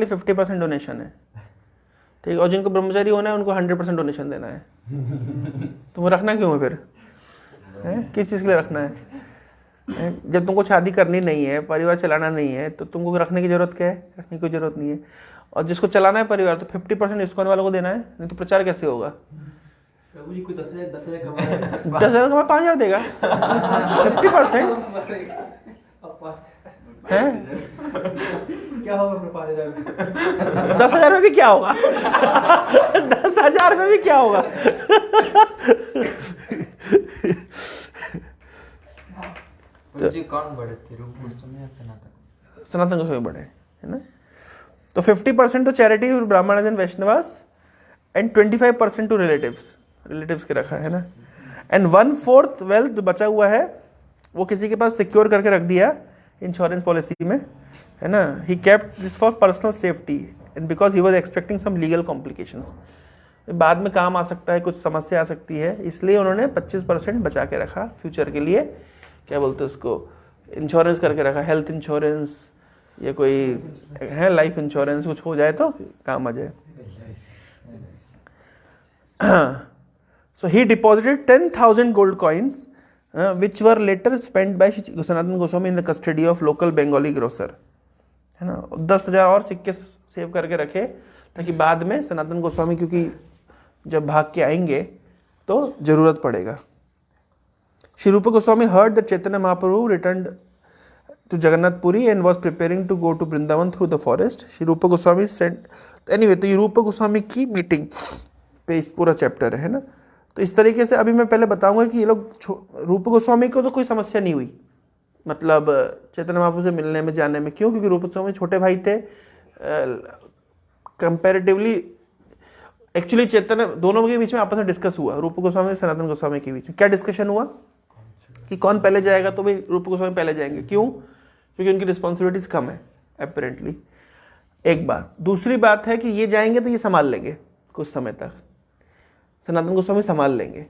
50% डोनेशन है, ठीक, और जिनको ब्रह्मचारी होना है उनको 100% डोनेशन देना है। तुम्हें रखना क्यों है फिर, किस चीज़ के लिए रखना है? जब तुमको शादी करनी नहीं है, परिवार चलाना नहीं है, तो तुमको रखने की जरूरत क्या है, रखने की कोई जरूरत नहीं है। और जिसको चलाना है परिवार, तो 50% इस्कॉन वालों को देना है, नहीं तो प्रचार कैसे होगा। प्रभु जी कोई 10,000 कमा 10,000 कमा 5,000 देगा, 50% है। क्या होगा फिर 5,000 10,000 में भी क्या होगा 10,000 में भी क्या होगा जी कौन बड़े थे, रूप गोस्वामी या सनातन? सनातन गोस्वामी बड़े है ना। तो 50% तो charity Brahmin and Vaishnavas and 25% to relatives के रखा है ना। एंड 1/4 वेल्थ जो बचा हुआ है वो किसी के पास सिक्योर करके रख दिया इंश्योरेंस पॉलिसी में, है ना। He kept this for personal safety and because he was expecting some legal complications, बाद में काम आ सकता है, कुछ समस्या आ सकती है, इसलिए उन्होंने 25% बचा के रखा फ्यूचर के लिए। क्या बोलते हैं उसको, इंश्योरेंस करके रखा, हेल्थ इंश्योरेंस या कोई है लाइफ इंश्योरेंस, कुछ हो जाए तो काम आ जाए। So he deposited 10,000 gold coins, which were later spent by Sanatana Goswami in the custody of local Bengali grocer, है ना। 10,000 और सिक्के सेव करके रखे ताकि बाद में सनातन गोस्वामी, क्योंकि जब भाग के आएंगे तो जरूरत पड़ेगा। Shri Rupa Goswami heard that Chaitanya Mahaprabhu returned to Jagannath Puri and was preparing to go to Vrindavan through the forest. Shri Rupa Goswami sent, anyway, तो ये रूप गोस्वामी की मीटिंग पे इस पूरा चैप्टर है ना। तो इस तरीके से अभी मैं पहले बताऊंगा कि ये लोग रूप गोस्वामी को तो कोई समस्या नहीं हुई, मतलब चैतन्य महाप्रभु से मिलने में जाने में। क्यों? क्योंकि रूप गोस्वामी छोटे भाई थे कंपैरेटिवली। एक्चुअली चैतन्य दोनों के बीच में आपस में डिस्कस हुआ, रूप गोस्वामी और सनातन गोस्वामी के बीच में क्या डिस्कशन हुआ कि कौन पहले जाएगा, तो भाई रूप गोस्वामी पहले जाएंगे। क्यों? क्योंकि उनकी रिस्पॉन्सिबिलिटीज कम है अपेरेंटली, एक बात। दूसरी बात है कि ये जाएंगे तो ये संभाल लेंगे कुछ समय तक, सनातन गोस्वामी संभाल लेंगे।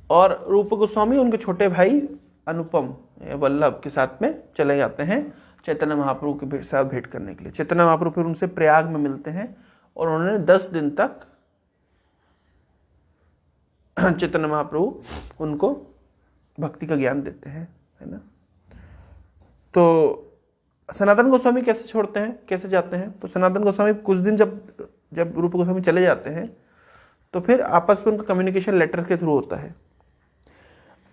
और रूप गोस्वामी उनके छोटे भाई अनुपम वल्लभ के साथ में चले जाते हैं चैतन्य महाप्रभु के साथ भेंट करने के लिए। चैतन्य महाप्रभु फिर उनसे प्रयाग में मिलते हैं और उन्होंने 10 दिन तक चैतन्य महाप्रभु उनको भक्ति का ज्ञान देते हैं, है ना। तो सनातन गोस्वामी कैसे छोड़ते हैं, कैसे जाते हैं? तो सनातन गोस्वामी कुछ दिन जब रूप गोस्वामी चले जाते हैं तो फिर आपस में उनका कम्युनिकेशन लेटर के थ्रू होता है।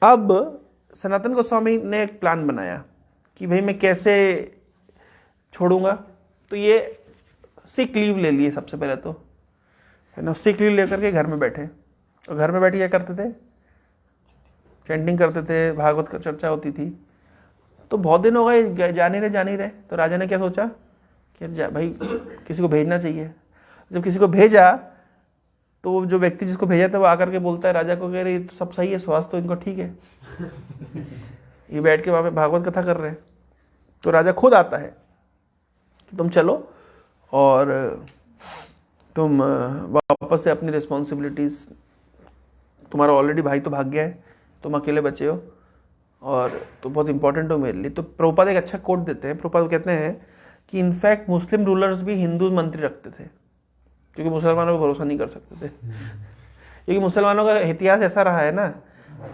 अब सनातन गोस्वामी ने एक प्लान बनाया कि भाई मैं कैसे छोड़ूंगा। तो ये सिक लीव ले लिए सबसे पहले तो, है ना। सिक लीव लेकर के घर में बैठे, और घर में बैठे क्या करते थे? चैंटिंग करते थे, भागवत का चर्चा होती थी। तो बहुत दिन हो गए, जा नहीं रहे। तो राजा ने क्या सोचा कि भाई किसी को भेजना चाहिए। जब किसी को भेजा तो जो व्यक्ति जिसको भेजा था वो आकर के बोलता है राजा को, कह रहे तो सब सही है, स्वास्थ्य तो इनको ठीक है, ये बैठ के वहाँ पे भागवत कथा कर रहे हैं। तो राजा खुद आता है कि तुम चलो और तुम वापस से अपनी रिस्पॉन्सिबिलिटीज़, तुम्हारा ऑलरेडी भाई तो भाग गया है, तुम अकेले बचे हो और तो बहुत इंपॉर्टेंट हो मेरे लिए। तो प्रभुपाद एक अच्छा कोट देते हैं। प्रभुपाद कहते हैं कि इनफैक्ट मुस्लिम रूलर्स भी हिंदू मंत्री रखते थे, क्योंकि मुसलमानों पर भरोसा नहीं कर सकते थे। क्योंकि मुसलमानों का इतिहास ऐसा रहा है ना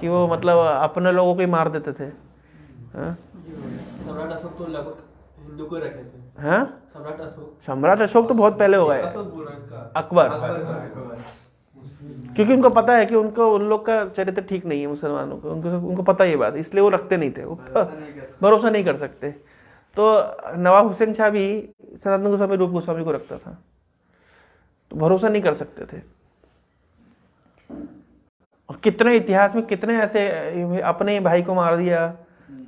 कि वो मतलब अपने लोगों को ही मार देते थे। सम्राट अशोक तो लगभग हिंदू को रखे थे। हाँ, सम्राट अशोक तो बहुत पहले हो गए। अकबर, क्योंकि उनको पता है कि उन लोग का चरित्र ठीक नहीं है मुसलमानों को, उनको पता ये बात, इसलिए वो रखते नहीं थे, वो भरोसा नहीं कर सकते। तो नवाब हुसैन शाह भी सनातन गोस्वामी रूप गोस्वामी को रखता था, तो भरोसा नहीं कर सकते थे। और कितने इतिहास में कितने ऐसे अपने भाई को मार दिया,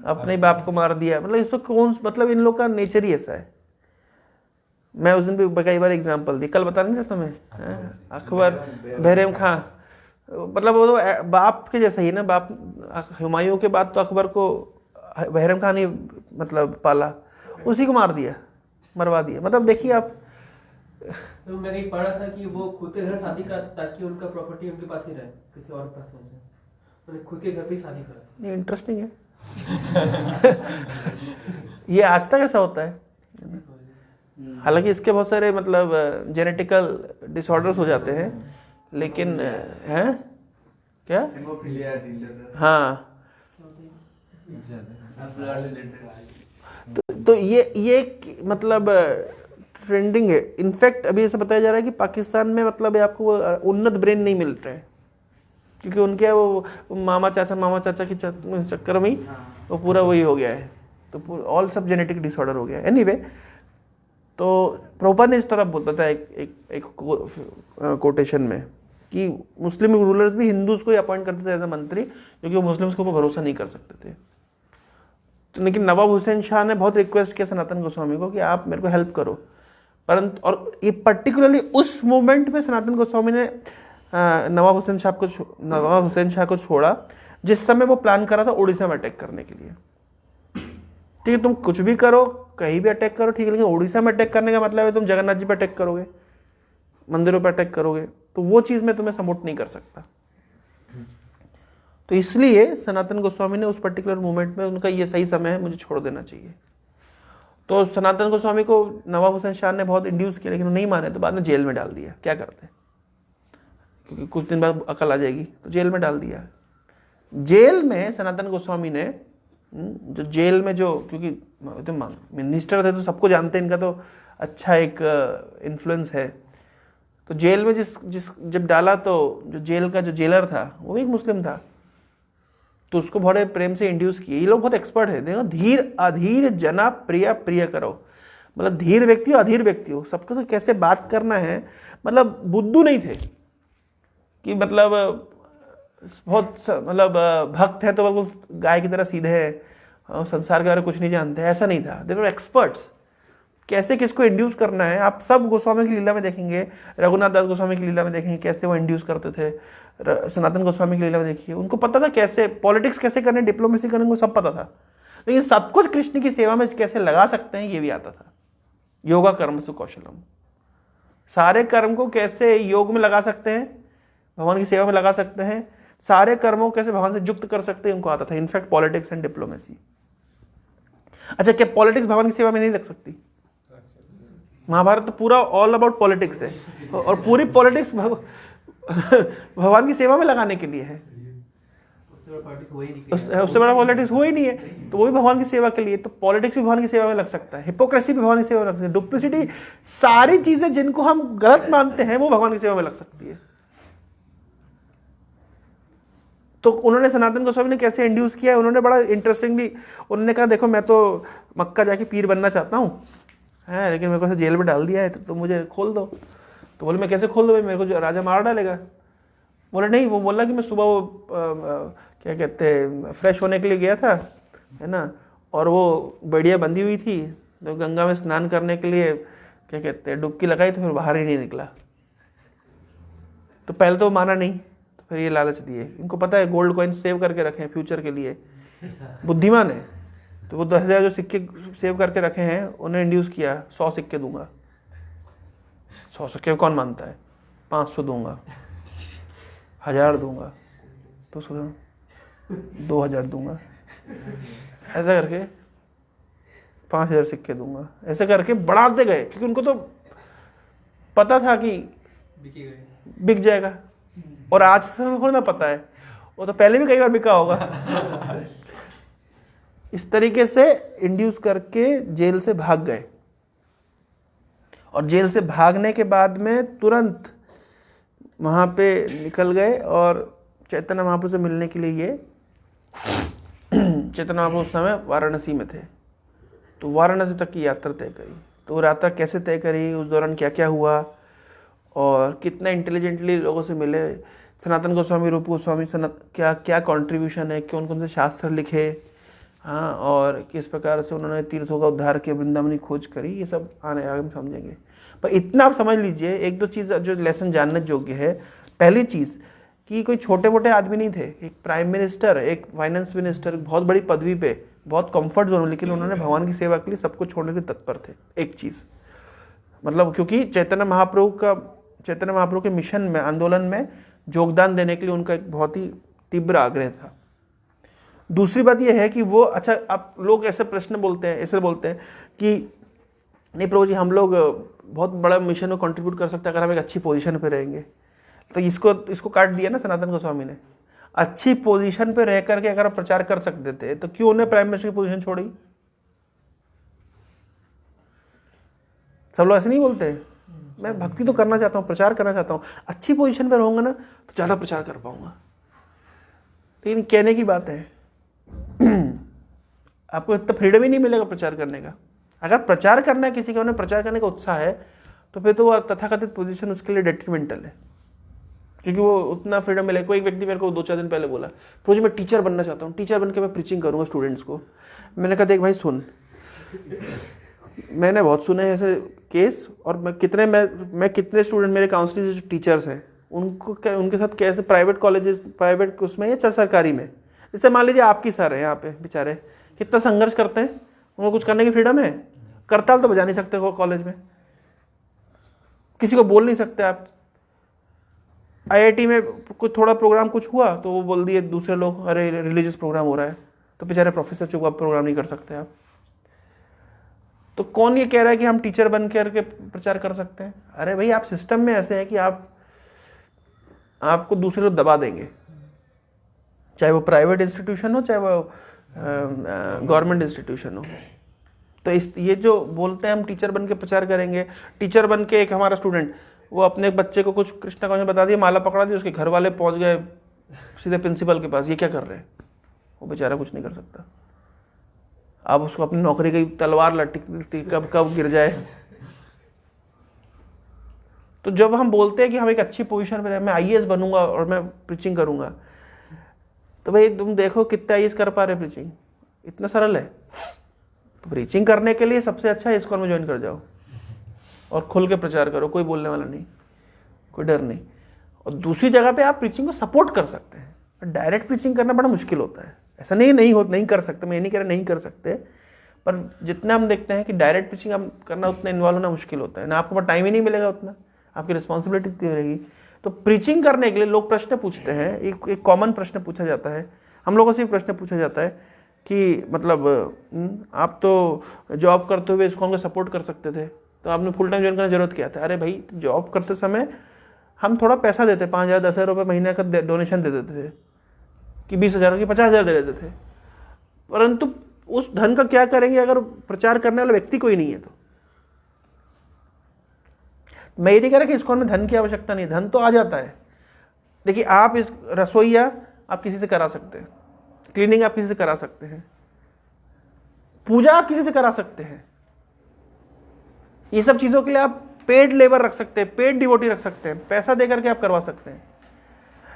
अपने बाप को मार दिया, मतलब इसमें कौन, मतलब इन लोग का नेचर ही ऐसा है। मैं उस दिन भी कई बार एग्जांपल दी, कल बता नहीं था मैं, अकबर, बहरम खां, मतलब वो तो बाप के जैसा ही ना। बाप हुमायूं के बाद तो अकबर को बहरम खां ने मतलब पाला, उसी को मार दिया, मरवा दिया। मतलब देखिए आप, तो मैं कहीं पढ़ा था कि वो खुद के घर शादी का ताकि उनका प्रॉपर्टी उनके पास ही रहे, किसी और पास नहीं जाए, उन्होंने खुद के घर पे शादी करा। ये इंटरेस्टिंग है। ये आज तक ऐसा होता है। हालांकि इसके बहुत सारे मतलब जेनेटिकल डिसऑर्डर्स हो जाते हैं, लेकिन हैं क्या, हाँ। तो ये मतलब ट्रेंडिंग है। इनफैक्ट अभी ऐसा बताया जा रहा है कि पाकिस्तान में मतलब आपको वो उन्नत ब्रेन नहीं मिल रहे हैं, क्योंकि उनके वो मामा चाचा के चक्कर में ही वो पूरा वही हो गया है। तो ऑल सब जेनेटिक डिसऑर्डर हो गया है। एनीवे, तो प्रभुपाद ने इस तरह बताया एक कोटेशन में कि मुस्लिम रूलर्स भी हिंदूज को ही अपॉइंट करते थे एज अ मंत्री, क्योंकि वो मुस्लिम्स के ऊपर भरोसा नहीं कर सकते थे। तो लेकिन नवाब हुसैन शाह ने बहुत रिक्वेस्ट किया सनातन गोस्वामी को कि आप मेरे को हेल्प करो, परंतु, और ये पर्टिकुलरली उस मोमेंट में सनातन गोस्वामी ने नवाब हुसैन शाह को छोड़ा जिस समय वो प्लान करा था उड़ीसा में अटैक करने के लिए। ठीक है, तुम कुछ भी करो, कहीं भी अटैक करो, ठीक है, लेकिन उड़ीसा में अटैक करने का मतलब है तुम जगन्नाथ जी पे अटैक करोगे, मंदिरों पे अटैक करोगे, तो वो चीज़ मैं तुम्हें सपोर्ट नहीं कर सकता। तो इसलिए सनातन गोस्वामी ने उस पर्टिकुलर मोमेंट में उनका ये सही समय है, मुझे छोड़ देना चाहिए। तो सनातन गोस्वामी को नवाब हुसैन शाह ने बहुत इंड्यूस किया, लेकिन नहीं माने, तो बाद में जेल में डाल दिया। क्या करते, क्योंकि कुछ दिन बाद अकल आ जाएगी, तो जेल में डाल दिया। जेल में सनातन गोस्वामी ने जो जेल में जो, क्योंकि तो मिनिस्टर थे तो सबको जानते हैं, इनका तो अच्छा एक इन्फ्लुएंस है। तो जेल में जब डाला तो जो जेल का जो जेलर था वो भी एक मुस्लिम था, तो उसको बड़े प्रेम से इंड्यूस किए। ये लोग बहुत एक्सपर्ट है, देखो, धीर अधीर जना प्रिय प्रिय करो, मतलब धीर व्यक्ति हो अधीर व्यक्ति हो, सबके साथ कैसे बात करना है। मतलब बुद्धू नहीं थे कि मतलब बहुत मतलब भक्त है तो बिल्कुल गाय की तरह सीधे है, संसार के बारे में कुछ नहीं जानते, ऐसा नहीं था। दे वर एक्सपर्ट्स, कैसे किसको इंड्यूस करना है। आप सब गोस्वामी की लीला में देखेंगे, रघुनाथ दास गोस्वामी की लीला में देखेंगे कैसे वो इंड्यूस करते थे, सनातन गोस्वामी की लीला में देखिए, उनको पता था कैसे पॉलिटिक्स कैसे करने, डिप्लोमेसी करने को सब पता था। लेकिन सब कुछ कृष्ण की सेवा में कैसे लगा सकते हैं ये भी आता था। योगा कर्म सु कौशलम, सारे कर्म को कैसे योग में लगा सकते हैं, भगवान की सेवा में लगा सकते हैं, सारे कर्मों को कैसे भगवान से युक्त कर सकते हैं, उनको आता था। In fact politics and diplomacy. अच्छा, क्या पॉलिटिक्स भगवान की सेवा में नहीं लग सकती? महाभारत तो पूरा ऑल अबाउट पॉलिटिक्स है, और पूरी पॉलिटिक्स भगवान की सेवा में लगाने के लिए है। उससे बड़ा पॉलिटिक्स हो ही नहीं उससे बड़ा पॉलिटिक्स हुआ ही नहीं है, तो वो भी भगवान की सेवा के लिए। तो पॉलिटिक्स भी भगवान की सेवा में लग सकता है, हिपोक्रेसी भी भगवान की सेवा में लग सकती है, डुप्लिसिटी, सारी चीजें जिनको हम गलत मानते हैं वो भगवान की सेवा में लग सकती है। तो उन्होंने सनातन गोस्वामी ने कैसे इंड्यूस किया है, उन्होंने बड़ा इंटरेस्टिंगली उन्होंने कहा देखो मैं तो मक्का जाके पीर बनना चाहता हूँ, है, लेकिन मेरे को ऐसे जेल में डाल दिया है तो मुझे खोल दो। तो बोले मैं कैसे खोल दो भाई, मेरे को जो राजा मार डालेगा। बोले नहीं, वो बोला कि मैं सुबह वो क्या कहते हैं फ्रेश होने के लिए गया था, है ना, और वो बढ़िया बंधी हुई थी, तो गंगा में स्नान करने के लिए क्या कहते हैं डुबकी लगाई, तो फिर बाहर ही नहीं निकला। तो पहले तो वो माना नहीं, तो फिर ये लालच दिए, इनको पता है गोल्ड कॉइन सेव करके रखे हैं फ्यूचर के लिए, बुद्धिमान है। तो वो 10,000 जो सिक्के सेव करके रखे हैं उन्हें इंड्यूस किया 100 सिक्के दूंगा। 100 सिक्के कौन मानता है, 500 दूंगा, 1000 दूंगा, 200 दूंगा, 2000 दूंगा, ऐसा करके 5000 सिक्के दूंगा, ऐसे करके बढ़ाते गए, क्योंकि उनको तो पता था कि बिक जाएगा। और आज से थोड़ा ना पता है, वो तो पहले भी कई बार बिका होगा। इस तरीके से इंड्यूस करके जेल से भाग गए, और जेल से भागने के बाद में तुरंत वहाँ पे निकल गए और चैतन्य महाप्रभु से मिलने के लिए ये चैतन्य महाप्रभु उस समय वाराणसी में थे, तो वाराणसी तक की यात्रा तय करी। तो वो यात्रा कैसे तय करी, उस दौरान क्या क्या हुआ, और कितना इंटेलिजेंटली लोगों से मिले, सनातन गोस्वामी, रूप गोस्वामी क्या क्या कंट्रीब्यूशन है, कौन कौन से शास्त्र लिखे, हाँ, और किस प्रकार से उन्होंने तीर्थों का उद्धार किया, वृंदावन की खोज करी, ये सब आने आगे हम समझेंगे। पर इतना आप समझ लीजिए, एक दो चीज़ जो लेसन जानने योग्य है। पहली चीज़ कि कोई छोटे मोटे आदमी नहीं थे, एक प्राइम मिनिस्टर, एक फाइनेंस मिनिस्टर, बहुत बड़ी पदवी पे, बहुत कंफर्ट जोन, लेकिन उन्होंने भगवान की सेवा के लिए सब कुछ छोड़ने के तत्पर थे। एक चीज़ मतलब, क्योंकि चैतन्य महाप्रभु के मिशन में, आंदोलन में योगदान देने के लिए उनका एक बहुत ही तीव्र आग्रह था। दूसरी बात यह है कि वो, अच्छा, आप लोग ऐसे प्रश्न बोलते हैं, ऐसे बोलते हैं कि नहीं प्रभु जी, हम लोग बहुत बड़ा मिशन में कंट्रीब्यूट कर सकते हैं अगर हम एक अच्छी पोजीशन पे रहेंगे। तो इसको काट दिया ना सनातन गोस्वामी ने। अच्छी पोजीशन पे रह करके अगर आप प्रचार कर सकते थे तो क्यों उन्हें प्राइम मिनिस्टर की पोजीशन छोड़ी? सब लोग ऐसे नहीं बोलते, मैं भक्ति तो करना चाहता हूँ, प्रचार करना चाहता हूँ, अच्छी पोजीशन पे रहूंगा ना तो ज़्यादा प्रचार कर पाऊंगा। लेकिन कहने की बात है, आपको इतना फ्रीडम ही नहीं मिलेगा प्रचार करने का। अगर प्रचार करना है किसी का, उन्हें प्रचार करने का उत्साह है, तो फिर तो वो तथाकथित पोजीशन उसके लिए डेट्रीमेंटल है, क्योंकि वो उतना फ्रीडम मिलेगा। कोई व्यक्ति मेरे को 2-4 दिन पहले बोला, प्रभु जी मैं टीचर बनना चाहता हूँ, टीचर बन के मैं प्रीचिंग करूँगा स्टूडेंट्स को। मैंने कहा देख भाई सुन, मैंने बहुत सुने हैं ऐसे केस, और मैं कितने स्टूडेंट मेरे काउंसलिंग जो टीचर्स हैं उनके साथ कैसे प्राइवेट कॉलेजेस, प्राइवेट उसमें या सरकारी में, जैसे मान लीजिए आपकी सर है यहाँ पे, बेचारे कितना संघर्ष करते हैं, उनको कुछ करने की फ्रीडम है, करताल तो बजा नहीं सकते हो कॉलेज में, किसी को बोल नहीं सकते आप। IIT में कुछ थोड़ा प्रोग्राम कुछ हुआ तो वो बोल दिए दूसरे लोग, अरे रिलीजियस प्रोग्राम हो रहा है, तो बेचारे प्रोफेसर चुप, आप प्रोग्राम नहीं कर सकते आप। तो कौन ये कह रहा है कि हम टीचर बन करके प्रचार कर सकते हैं? अरे भाई, आप सिस्टम में ऐसे हैं कि आपको दूसरे लोग दबा देंगे, चाहे वो प्राइवेट इंस्टीट्यूशन हो, चाहे वो गवर्नमेंट इंस्टीट्यूशन हो। तो ये जो बोलते हैं हम टीचर बन के प्रचार करेंगे, टीचर बन के, एक हमारा स्टूडेंट, वो अपने बच्चे को कुछ कृष्णा कॉन्सेप्ट बता दिया, माला पकड़ा दी, उसके घर वाले पहुंच गए सीधे प्रिंसिपल के पास, ये क्या कर रहे हैं? वो बेचारा कुछ नहीं कर सकता। आप उसको अपनी नौकरी की तलवार लटकती कब गिर जाए। तो जब हम बोलते हैं कि हम एक अच्छी पोजीशन पे, मैं IAS बनूंगा और मैं प्रीचिंग करूंगा, तो भाई तुम देखो कितना IAS कर पा रहे प्रीचिंग, इतना सरल है। तो प्रीचिंग करने के लिए सबसे अच्छा है ISKCON में ज्वाइन कर जाओ और खुल के प्रचार करो, कोई बोलने वाला नहीं, कोई डर नहीं। और दूसरी जगह पे आप प्रीचिंग को सपोर्ट कर सकते हैं। डायरेक्ट प्रीचिंग करना बड़ा मुश्किल होता है, ऐसा नहीं कर सकते, मैं ये नहीं कह रहा नहीं कर सकते, पर जितना हम देखते हैं कि डायरेक्ट प्रीचिंग हम करना, उतना इन्वॉल्व होना मुश्किल होता है ना, आपको टाइम ही नहीं मिलेगा उतना, आपकी रिस्पॉन्सिबिलिटी इतनी रहेगी। तो प्रीचिंग करने के लिए लोग प्रश्न पूछते हैं, एक कॉमन प्रश्न पूछा जाता है, हम लोगों से भी प्रश्न पूछा जाता है कि मतलब आप तो जॉब करते हुए ISKCON को सपोर्ट कर सकते थे, तो आपने फुल टाइम ज्वाइन करने की जरूरत क्या था? अरे भाई, जॉब करते समय हम थोड़ा पैसा देते, 5,000 10,000 रुपये महीने का डोनेशन दे देते थे, कि 20,000 की 50,000 दे देते थे, परंतु उस धन का क्या करेंगे अगर प्रचार करने वाला व्यक्ति कोई नहीं है तो। मैं ये नहीं कह रहा कि इस्कॉन में धन की आवश्यकता नहीं, धन तो आ जाता है। देखिए, आप इस रसोईया आप किसी से करा सकते हैं, क्लीनिंग आप किसी से करा सकते हैं, पूजा आप किसी से करा सकते हैं, ये सब चीज़ों के लिए आप पेड लेबर रख सकते हैं, पेड डिवोटी रख सकते हैं, पैसा दे करके आप करवा सकते हैं।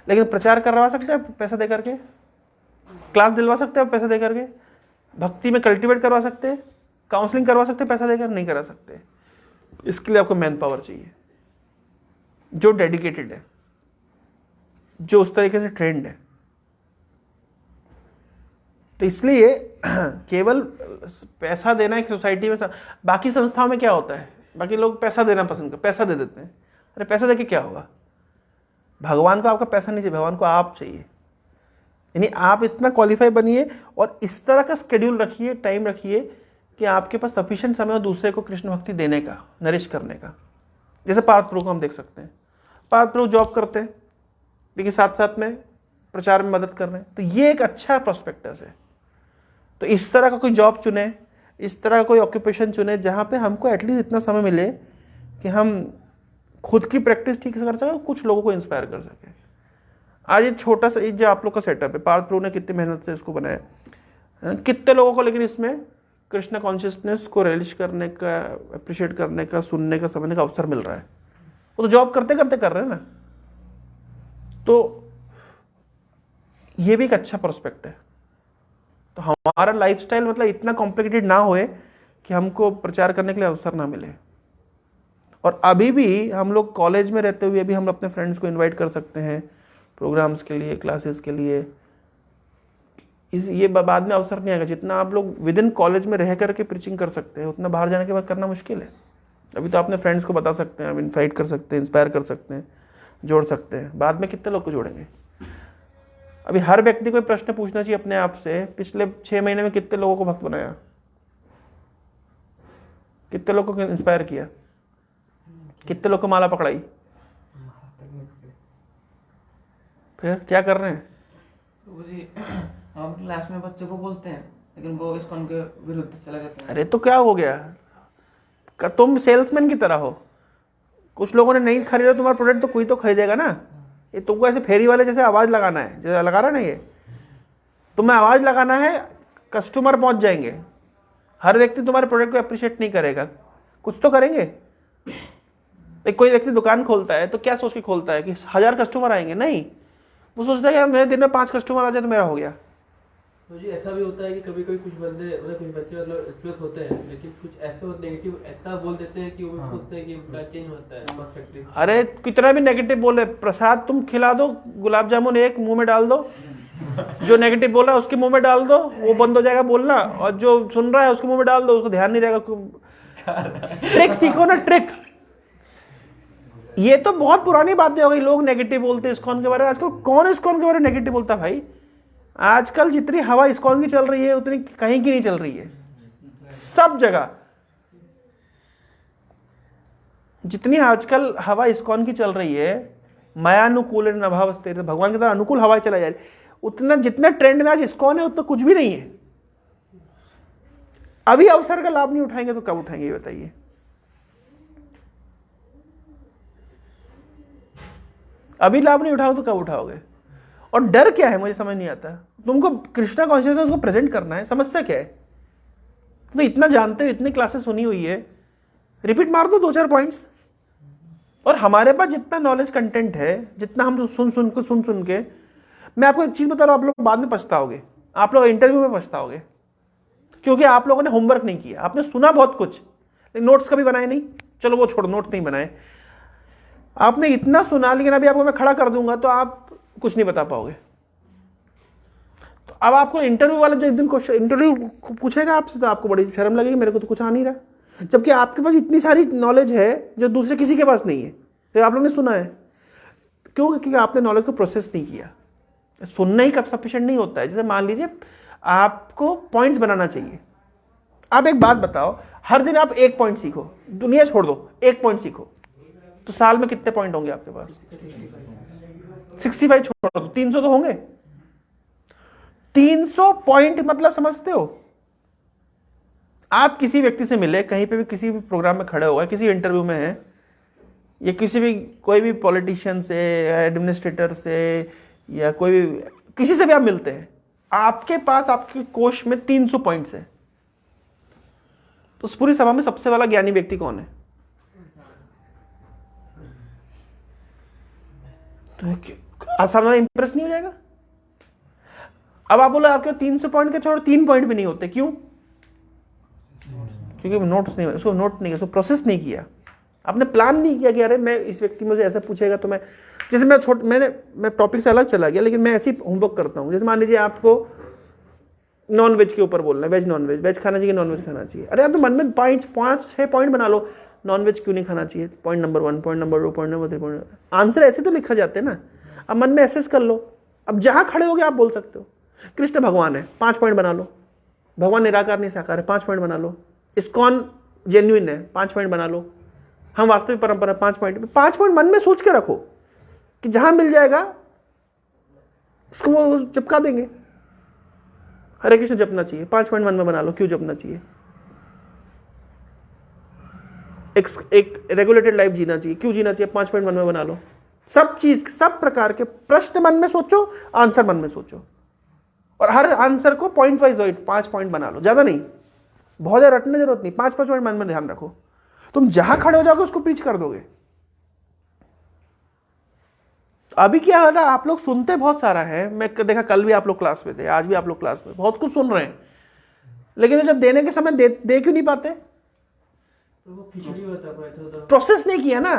लेकिन प्रचार करवा सकते हैं पैसा दे करके, क्लास दिलवा सकते हैं पैसा दे करके, भक्ति में कल्टीवेट करवा सकते हैं, काउंसलिंग करवा सकते हैं पैसा देकर, नहीं करा सकते। इसके लिए आपको मैन पावर चाहिए जो डेडिकेटेड है, जो उस तरीके से ट्रेंड है। तो इसलिए केवल पैसा देना एक सोसाइटी में बाकी संस्थाओं में क्या होता है, बाकी लोग पैसा देना पसंद करते, पैसा दे देते हैं। अरे पैसा देके क्या होगा? भगवान को आपका पैसा नहीं चाहिए, भगवान को आप चाहिए। यानी आप इतना क्वालिफाई बनिए और इस तरह का स्केड्यूल रखिए, टाइम रखिए कि आपके पास सफिशिएंट समय हो दूसरे को कृष्ण भक्ति देने का, नरिश करने का। जैसे पार्थ प्रभु को हम देख सकते हैं, पार्थ प्रभु जॉब करते हैं लेकिन साथ साथ में प्रचार में मदद कर रहे हैं, तो ये एक अच्छा प्रोस्पेक्टस है। तो इस तरह का कोई जॉब चुने, इस तरह का कोई ऑक्यूपेशन चुने जहाँ पे हमको एटलीस्ट इतना समय मिले कि हम खुद की प्रैक्टिस ठीक से कर सकें, कुछ लोगों को इंस्पायर कर सकें। आज ये छोटा सा जो आप लोग का सेटअप है, पार्थ प्रभु ने कितनी मेहनत से इसको बनाया, कितने लोगों को लेकिन इसमें कृष्ण कॉन्शियसनेस को रिलीज करने का, अप्रिशिएट करने का, सुनने का, समझने का अवसर मिल रहा है। वो तो जॉब करते करते कर रहे हैं ना। तो ये भी एक अच्छा प्रोस्पेक्ट है। तो हमारा लाइफस्टाइल मतलब इतना कॉम्प्लिकेटेड ना होए कि हमको प्रचार करने के लिए अवसर ना मिले। और अभी भी हम लोग कॉलेज में रहते हुए भी हम अपने फ्रेंड्स को इनवाइट कर सकते हैं प्रोग्राम्स के लिए, क्लासेस के लिए। ये बाद में अवसर नहीं आएगा। जितना आप लोग विद इन कॉलेज में रह करके प्रीचिंग कर सकते हैं, उतना बाहर जाने के बाद करना मुश्किल है। अभी तो अपने फ्रेंड्स को बता सकते हैं, इनवाइट कर सकते हैं, इंस्पायर कर सकते हैं, जोड़ सकते हैं। बाद में कितने लोग को जोड़ेंगे? अभी हर व्यक्ति को प्रश्न पूछना चाहिए अपने आप से, पिछले 6 महीने में कितने लोगों को भक्त बनाया, कितने लोगों को इंस्पायर किया, कितने लोग को माला पकड़ाई, फिर क्या कर रहे हैं? तो जी हम क्लास में बच्चों को बोलते हैं लेकिन वो इस्कॉन के विरुद्ध चला जाता है। अरे तो क्या हो गया? तुम सेल्समैन की तरह हो। कुछ लोगों ने नहीं खरीदा तुम्हारा प्रोडक्ट तो कोई तो खरीदेगा ना। ये तुमको ऐसे फेरी वाले जैसे आवाज लगाना है, जैसे लगा रहा ना, ये तुम्हें आवाज लगाना है, कस्टमर पहुंच जाएंगे। हर व्यक्ति तुम्हारे प्रोडक्ट को अप्रिशिएट नहीं करेगा, कुछ तो करेंगे। एक कोई व्यक्ति दुकान खोलता है तो क्या सोच के खोलता है कि 1000 कस्टमर आएंगे? नहीं, वो सोचता है कि मेरे दिन में 5 कस्टमर आ जाए तो मेरा हो गया। तो जी ऐसा भी होता है कि कभी कभी कुछ बंदे मतलब कुछ बच्चे मतलब एक्सप्रेस होते हैं लेकिन कुछ ऐसे नेगेटिव ऐसा बोल देते हैं कि वो सोचते हैं कि उनका चेंज होता है परफेक्टली। अरे कितना भी नेगेटिव बोले, प्रसाद तुम खिला दो, गुलाब जामुन एक मुंह में डाल दो, जो नेगेटिव बोल रहा है उसके मुंह में डाल दो, वो बंद हो जाएगा बोलना, और जो सुन रहा है उसके मुंह में डाल दो, उसको ध्यान नहीं रहेगा। ट्रिक सीखो ना, ट्रिक। ये तो बहुत पुरानी बातें हो गई, लोग नेगेटिव बोलते हैं इस्कॉन के बारे में। आजकल कौन इस्कॉन के बारे में नेगेटिव बोलता है भाई? आजकल जितनी हवा इस्कॉन की चल रही है उतनी कहीं की नहीं चल रही है। सब जगह जितनी आजकल हवा इस्कॉन की चल रही है, मायानुकूल नभावस्ते, भगवान की तरह अनुकूल हवा चला जा रही है, उतना जितना ट्रेंड में आज इस्कॉन है उतना कुछ भी नहीं है। अभी अवसर का लाभ नहीं उठाएंगे तो कब उठाएंगे ये बताइए? अभी लाभ नहीं उठाओ तो कब उठाओगे? और डर क्या है मुझे समझ नहीं आता। तुमको कृष्णा कॉन्शियसनेस को प्रेजेंट करना है, समस्या क्या है? तो इतना जानते हो, इतनी क्लासेस सुनी हुई है, रिपीट मार दो 2-4 पॉइंट्स। और हमारे पास जितना नॉलेज कंटेंट है, जितना हम सुन के, मैं आपको एक चीज बता रहा हूं, आप लोग बाद में पछताओगे, आप लोग इंटरव्यू में पछताओगे, क्योंकि आप लोगों ने होमवर्क नहीं किया। आपने सुना बहुत कुछ लेकिन नोट्स कभी बनाए नहीं। चलो वो छोड़ो, नोट नहीं बनाए, आपने इतना सुना, लेकिन अभी आपको मैं खड़ा कर दूंगा तो आप कुछ नहीं बता पाओगे। तो अब आपको इंटरव्यू वाला जो एक दिन क्वेश्चन इंटरव्यू पूछेगा आपसे तो आपको बड़ी शर्म लगेगी, मेरे को तो कुछ आ नहीं रहा, जबकि आपके पास इतनी सारी नॉलेज है जो दूसरे किसी के पास नहीं है, तो आप लोगों ने सुना है। क्यों? क्योंकि आपने नॉलेज को प्रोसेस नहीं किया। सुनना ही कब सफिशिएंट नहीं होता है। जैसे मान लीजिए आपको पॉइंट्स बनाना चाहिए। आप एक बात बताओ, हर दिन आप 1 पॉइंट सीखो, दुनिया छोड़ दो, 1 पॉइंट सीखो, तो साल में कितने पॉइंट होंगे आपके पास? 65 छोड़ दो, 300 तो होंगे। 300 पॉइंट मतलब समझते हो? आप किसी व्यक्ति से मिले, कहीं पे भी किसी भी प्रोग्राम में खड़े हो गए, किसी इंटरव्यू में है, या किसी भी कोई भी पॉलिटिशियन से या एडमिनिस्ट्रेटर से या कोई भी किसी से भी आप मिलते हैं, आपके पास आपके कोश में 300 पॉइंट्स है, तो उस पूरी सभा में सबसे वाला ज्ञानी व्यक्ति कौन है? तो सामने इंप्रेस नहीं हो जाएगा? अब आप बोलो आपके 300 पॉइंट के छोड़ 3 पॉइंट भी नहीं होते, क्यों? क्योंकि नोट्स नहीं, उसको नोट नहीं किया, उसको प्रोसेस नहीं किया, आपने प्लान नहीं किया कि अरे मैं इस व्यक्ति मुझे ऐसा पूछेगा तो मैं, जैसे मैं टॉपिक से अलग चला गया, लेकिन मैं ऐसे ही होमवर्क करता हूँ। जैसे मान लीजिए आपको नॉन वेज के ऊपर बोलना है, वेज नॉन वेज, वेज खाना चाहिए नॉन वेज खाना चाहिए, अरे आप तो मन में 5-6 पॉइंट बना लो, नॉन वेज क्यों नहीं खाना चाहिए, point number 1, point number 2, point number 3, point, answer ऐसे तो लिखा जाते हैं ना। अब मन में एसेस कर लो, अब जहां खड़े हो गए आप बोल सकते हो कृष्ण भगवान है, 5 पॉइंट बना लो, भगवान निराकार नहीं साकार है, 5 पॉइंट बना लो, इस्कॉन जेन्युइन है, 5 पॉइंट बना लो, हम वास्तविक परंपरा, 5 पॉइंट। 5 पॉइंट मन में सोच के रखो कि जहां मिल जाएगा उसको वो चिपका देंगे। हरे कृष्ण जपना चाहिए, 5 पॉइंट मन में बना लो, क्यों जपना चाहिए। एक रेगुलेटेड लाइफ जीना चाहिए, क्यों जीना चाहिए, 5 पॉइंट मन में बना लो। सब चीज, सब प्रकार के प्रश्न मन में सोचो, आंसर मन में सोचो, और हर आंसर को पॉइंट वाइज 5 पॉइंट बना लो, ज्यादा नहीं, बहुत ज्यादा रटने जरूरत नहीं, 5 पॉइंट मन में ध्यान रखो, तुम जहां खड़े हो जाओगे उसको प्रीच कर दोगे। अभी क्या है ना, आप लोग सुनते बहुत सारा है, मैं देखा कल भी आप लोग क्लास में थे, आज भी आप लोग क्लास में बहुत कुछ सुन रहे हैं, लेकिन जब देने के समय दे क्यों नहीं पाते? प्रोसेस नहीं किया ना।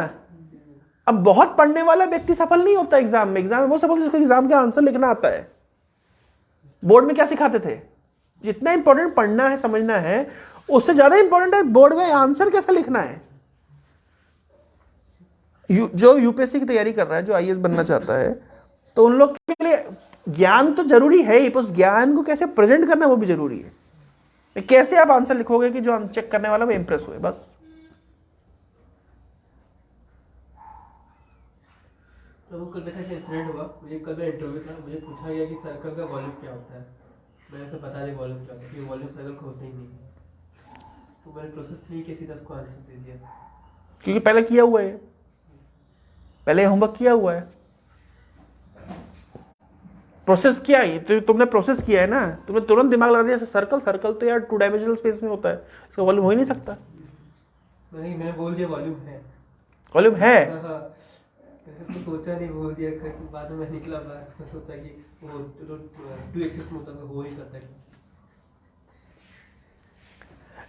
अब बहुत पढ़ने वाला व्यक्ति सफल नहीं होता एग्जाम में वो सफल जिसको एग्जाम का आंसर लिखना आता है। बोर्ड में क्या सिखाते थे? जितना इंपॉर्टेंट पढ़ना है, समझना है, उससे ज्यादा इंपॉर्टेंट है बोर्ड में आंसर कैसा लिखना है। जो यूपीएससी की तैयारी कर रहा है, जो आईएएस बनना चाहता है, तो उन लोग के लिए ज्ञान तो जरूरी है ही, पर उस ज्ञान को कैसे प्रेजेंट करना वो भी जरूरी है। कैसे आप आंसर लिखोगे कि जो चेक करने वाला वो इंप्रेस हुए, बस। तो वो कल मेरे साथ इंसिडेंट हुआ, मुझे कल मेरा इंटरव्यू था, मुझे पूछा गया कि सर्कल का वॉल्यूम क्या होता है। मैंने उसे बता दिया वॉल्यूम क्या होता है, कि वॉल्यूम सर्कल का होता ही नहीं है। तो मैंने प्रोसेस नहीं किया, सीधा उसको आंसर दे दिया, क्योंकि पहले किया हुआ है, पहले होमवर्क किया हुआ है, प्रोसेस किया है, तो तुमने प्रोसेस किया है ना, तुमने तुरंत दिमाग लगा दिया सर्कल तो यार 2 डायमेंशनल स्पेस में होता है, इसका वॉल्यूम हो ही नहीं सकता। मैंने बोल दिया वॉल्यूम है, वॉल्यूम है। हाँ, उसको सोचा नहीं, बोल दिया, बाद में मैं निकला बाहर, तो सोचा कि वो 2 एक्सिस में होता तो हो नहीं सकता।